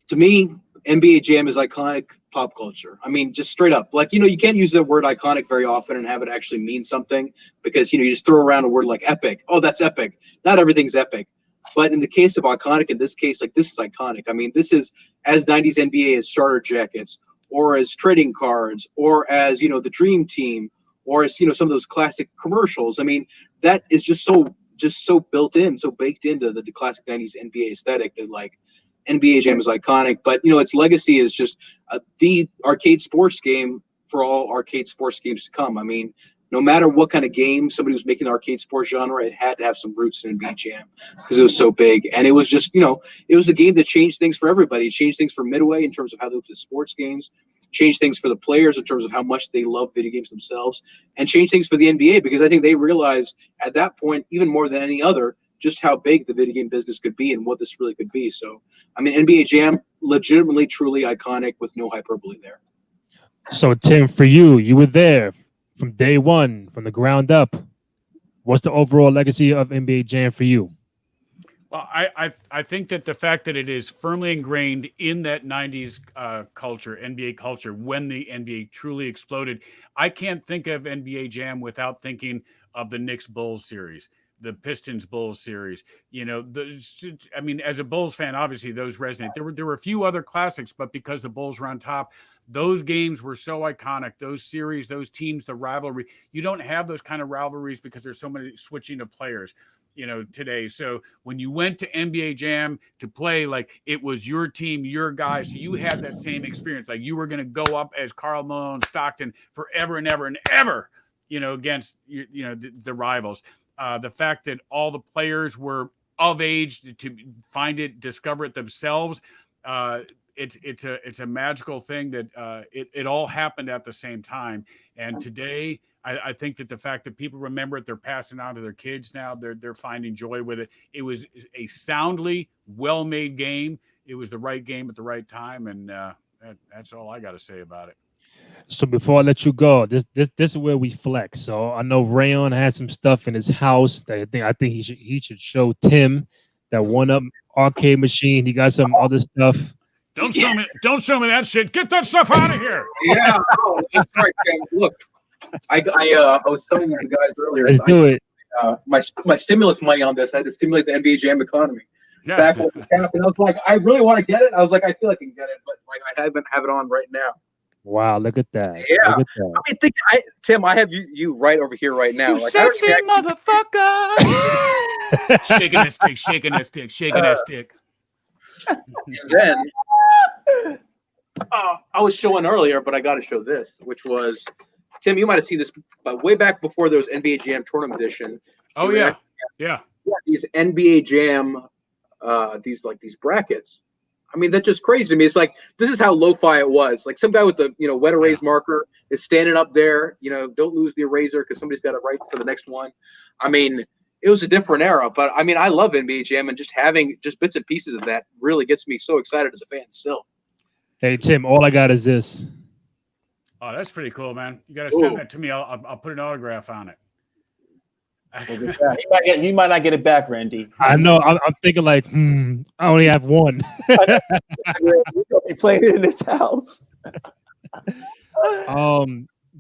To me, NBA Jam is iconic pop culture. I mean, just straight up. Like, you can't use the word iconic very often and have it actually mean something because, you just throw around a word like epic. Oh, that's epic. Not everything's epic. But in the case of iconic, in this case, like, this is iconic. I mean, this is as 90s NBA as starter jackets or as trading cards or as, the Dream Team or as, some of those classic commercials. I mean, that is just so built in, so baked into the classic 90s NBA aesthetic that, like, NBA Jam is iconic. But, its legacy is just the arcade sports game for all arcade sports games to come. I mean, no matter what kind of game somebody was making the arcade sports genre, it had to have some roots in NBA Jam because it was so big. And it was just, it was a game that changed things for everybody. It changed things for Midway in terms of how they looked at sports games, changed things for the players in terms of how much they love video games themselves, and changed things for the NBA because I think they realized at that point, even more than any other, just how big the video game business could be and what this really could be. So, I mean, NBA Jam, legitimately, truly iconic with no hyperbole there. So, Tim, for you were there from day one, from the ground up. What's the overall legacy of NBA Jam for you? Well, I think that the fact that it is firmly ingrained in that 90s culture, NBA culture, when the NBA truly exploded, I can't think of NBA Jam without thinking of the Knicks Bulls series, the Pistons Bulls series. I mean, as a Bulls fan, obviously those resonate. There were a few other classics, but because the Bulls were on top, those games were so iconic. Those series, those teams, the rivalry. You don't have those kind of rivalries because there's so many switching of players, today. So when you went to NBA Jam to play, like, it was your team, your guys. So you had that same experience. Like, you were going to go up as Karl Malone, Stockton forever and ever and ever, against, the rivals. The fact that all the players were of age to find it, discover it themselves. It's a magical thing that it all happened at the same time. And today, I think that the fact that people remember it, they're passing on to their kids now. They're finding joy with it. It was a soundly well-made game. It was the right game at the right time, and that's all I got to say about it. So before I let you go, this is where we flex. So I know Reyan has some stuff in his house that I think he should show Tim, that one-up arcade machine. He got some other stuff. Don't show me that shit. Get that stuff out of here. Yeah, that's right. Look, I was telling you guys earlier. Let's do it. My stimulus money on this, I had to stimulate the NBA Jam economy. Yeah. Back when it happened, I was like, I really want to get it. I was like, I feel I can get it, but like I have it on right now. Wow, look at that. Yeah. Look at that. I mean, Tim, I have you right over here right now. You like, sexy motherfucker. Shaking that stick, shaking that stick, shaking that stick. And then I was showing earlier, but I got to show this, which was, Tim, you might have seen this, but way back before there was NBA Jam Tournament Edition. Oh yeah, yeah. These NBA Jam, these brackets. I mean, that's just crazy to me. It's like, this is how lo-fi it was. Like, some guy with the wet erase marker is standing up there. Don't lose the eraser because somebody's got it right for the next one. I mean, it was a different era, but I mean, I love NBA Jam, and just having just bits and pieces of that really gets me so excited as a fan still. Hey Tim, all I got is this. Oh, that's pretty cool, man. You got to send that to me. I'll put an autograph on it. He might not get it back, Randy. I know. I'm thinking like, I only have one. They played it in this house.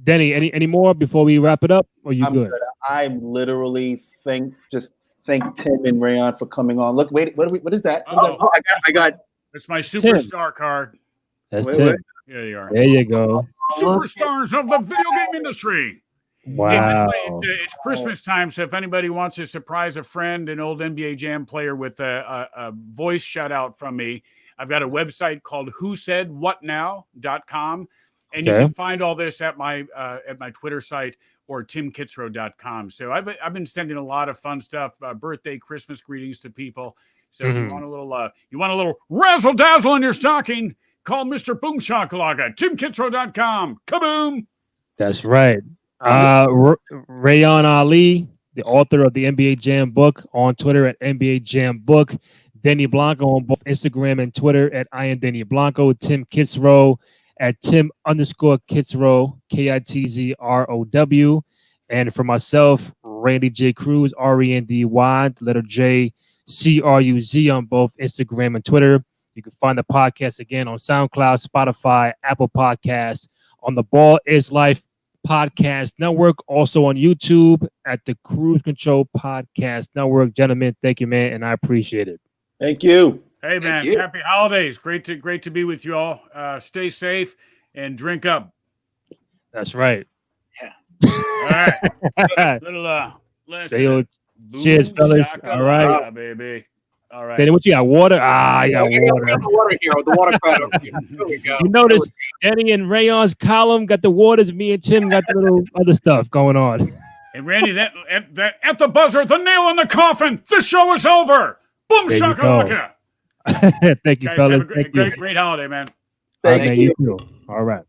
Denny, any more before we wrap it up? Or you I'm good? I'm literally thank Tim and Reyan for coming on. Look, wait, what is that? Oh, I got. It's my superstar card. That's Wait, Tim. wait. There you are. There you go. Superstars of the video game industry. Wow. It's Christmas time, so if anybody wants to surprise a friend, an old NBA Jam player with a voice shout out from me, I've got a website called whosaidwhatnow.com, and you can find all this at my Twitter site or timkitzrow.com. So I've been sending a lot of fun stuff, birthday, Christmas greetings to people. So if you want a little razzle dazzle in your stocking, call Mr. Boom Shakalaka, timkitzrow.com. Kaboom! That's right. Reyan Ali, the author of the NBA Jam book, on Twitter at NBA Jam Book. Denny Blanco on both Instagram and Twitter at I am Denny Blanco. Tim Kitzrow at Tim_Kitzrow, KITZROW. And for myself, Randy J. Cruz, RENDY, letter J, CRUZ on both Instagram and Twitter. You can find the podcast again on SoundCloud, Spotify, Apple Podcasts, on the Ball is Life Podcast Network, also on YouTube at the Cruise Control Podcast Network. Gentlemen, thank you, man, and I appreciate it. Thank you. Hey, man, happy holidays. Great to be with you all. Stay safe and drink up. That's right. Yeah. All right. Cheers, fellas. All right. Baby. All right. Danny, what you got? Water? You got water. We got the water here. The water crowd. There we go. You notice Danny and Rayon's column got the waters. Me and Tim got the little other stuff going on. And Randy, that at the buzzer, the nail in the coffin. The show is over. Boom shakalaka. Thank you, Guys, fellas. have a great holiday, man. Thank you. You too. All right.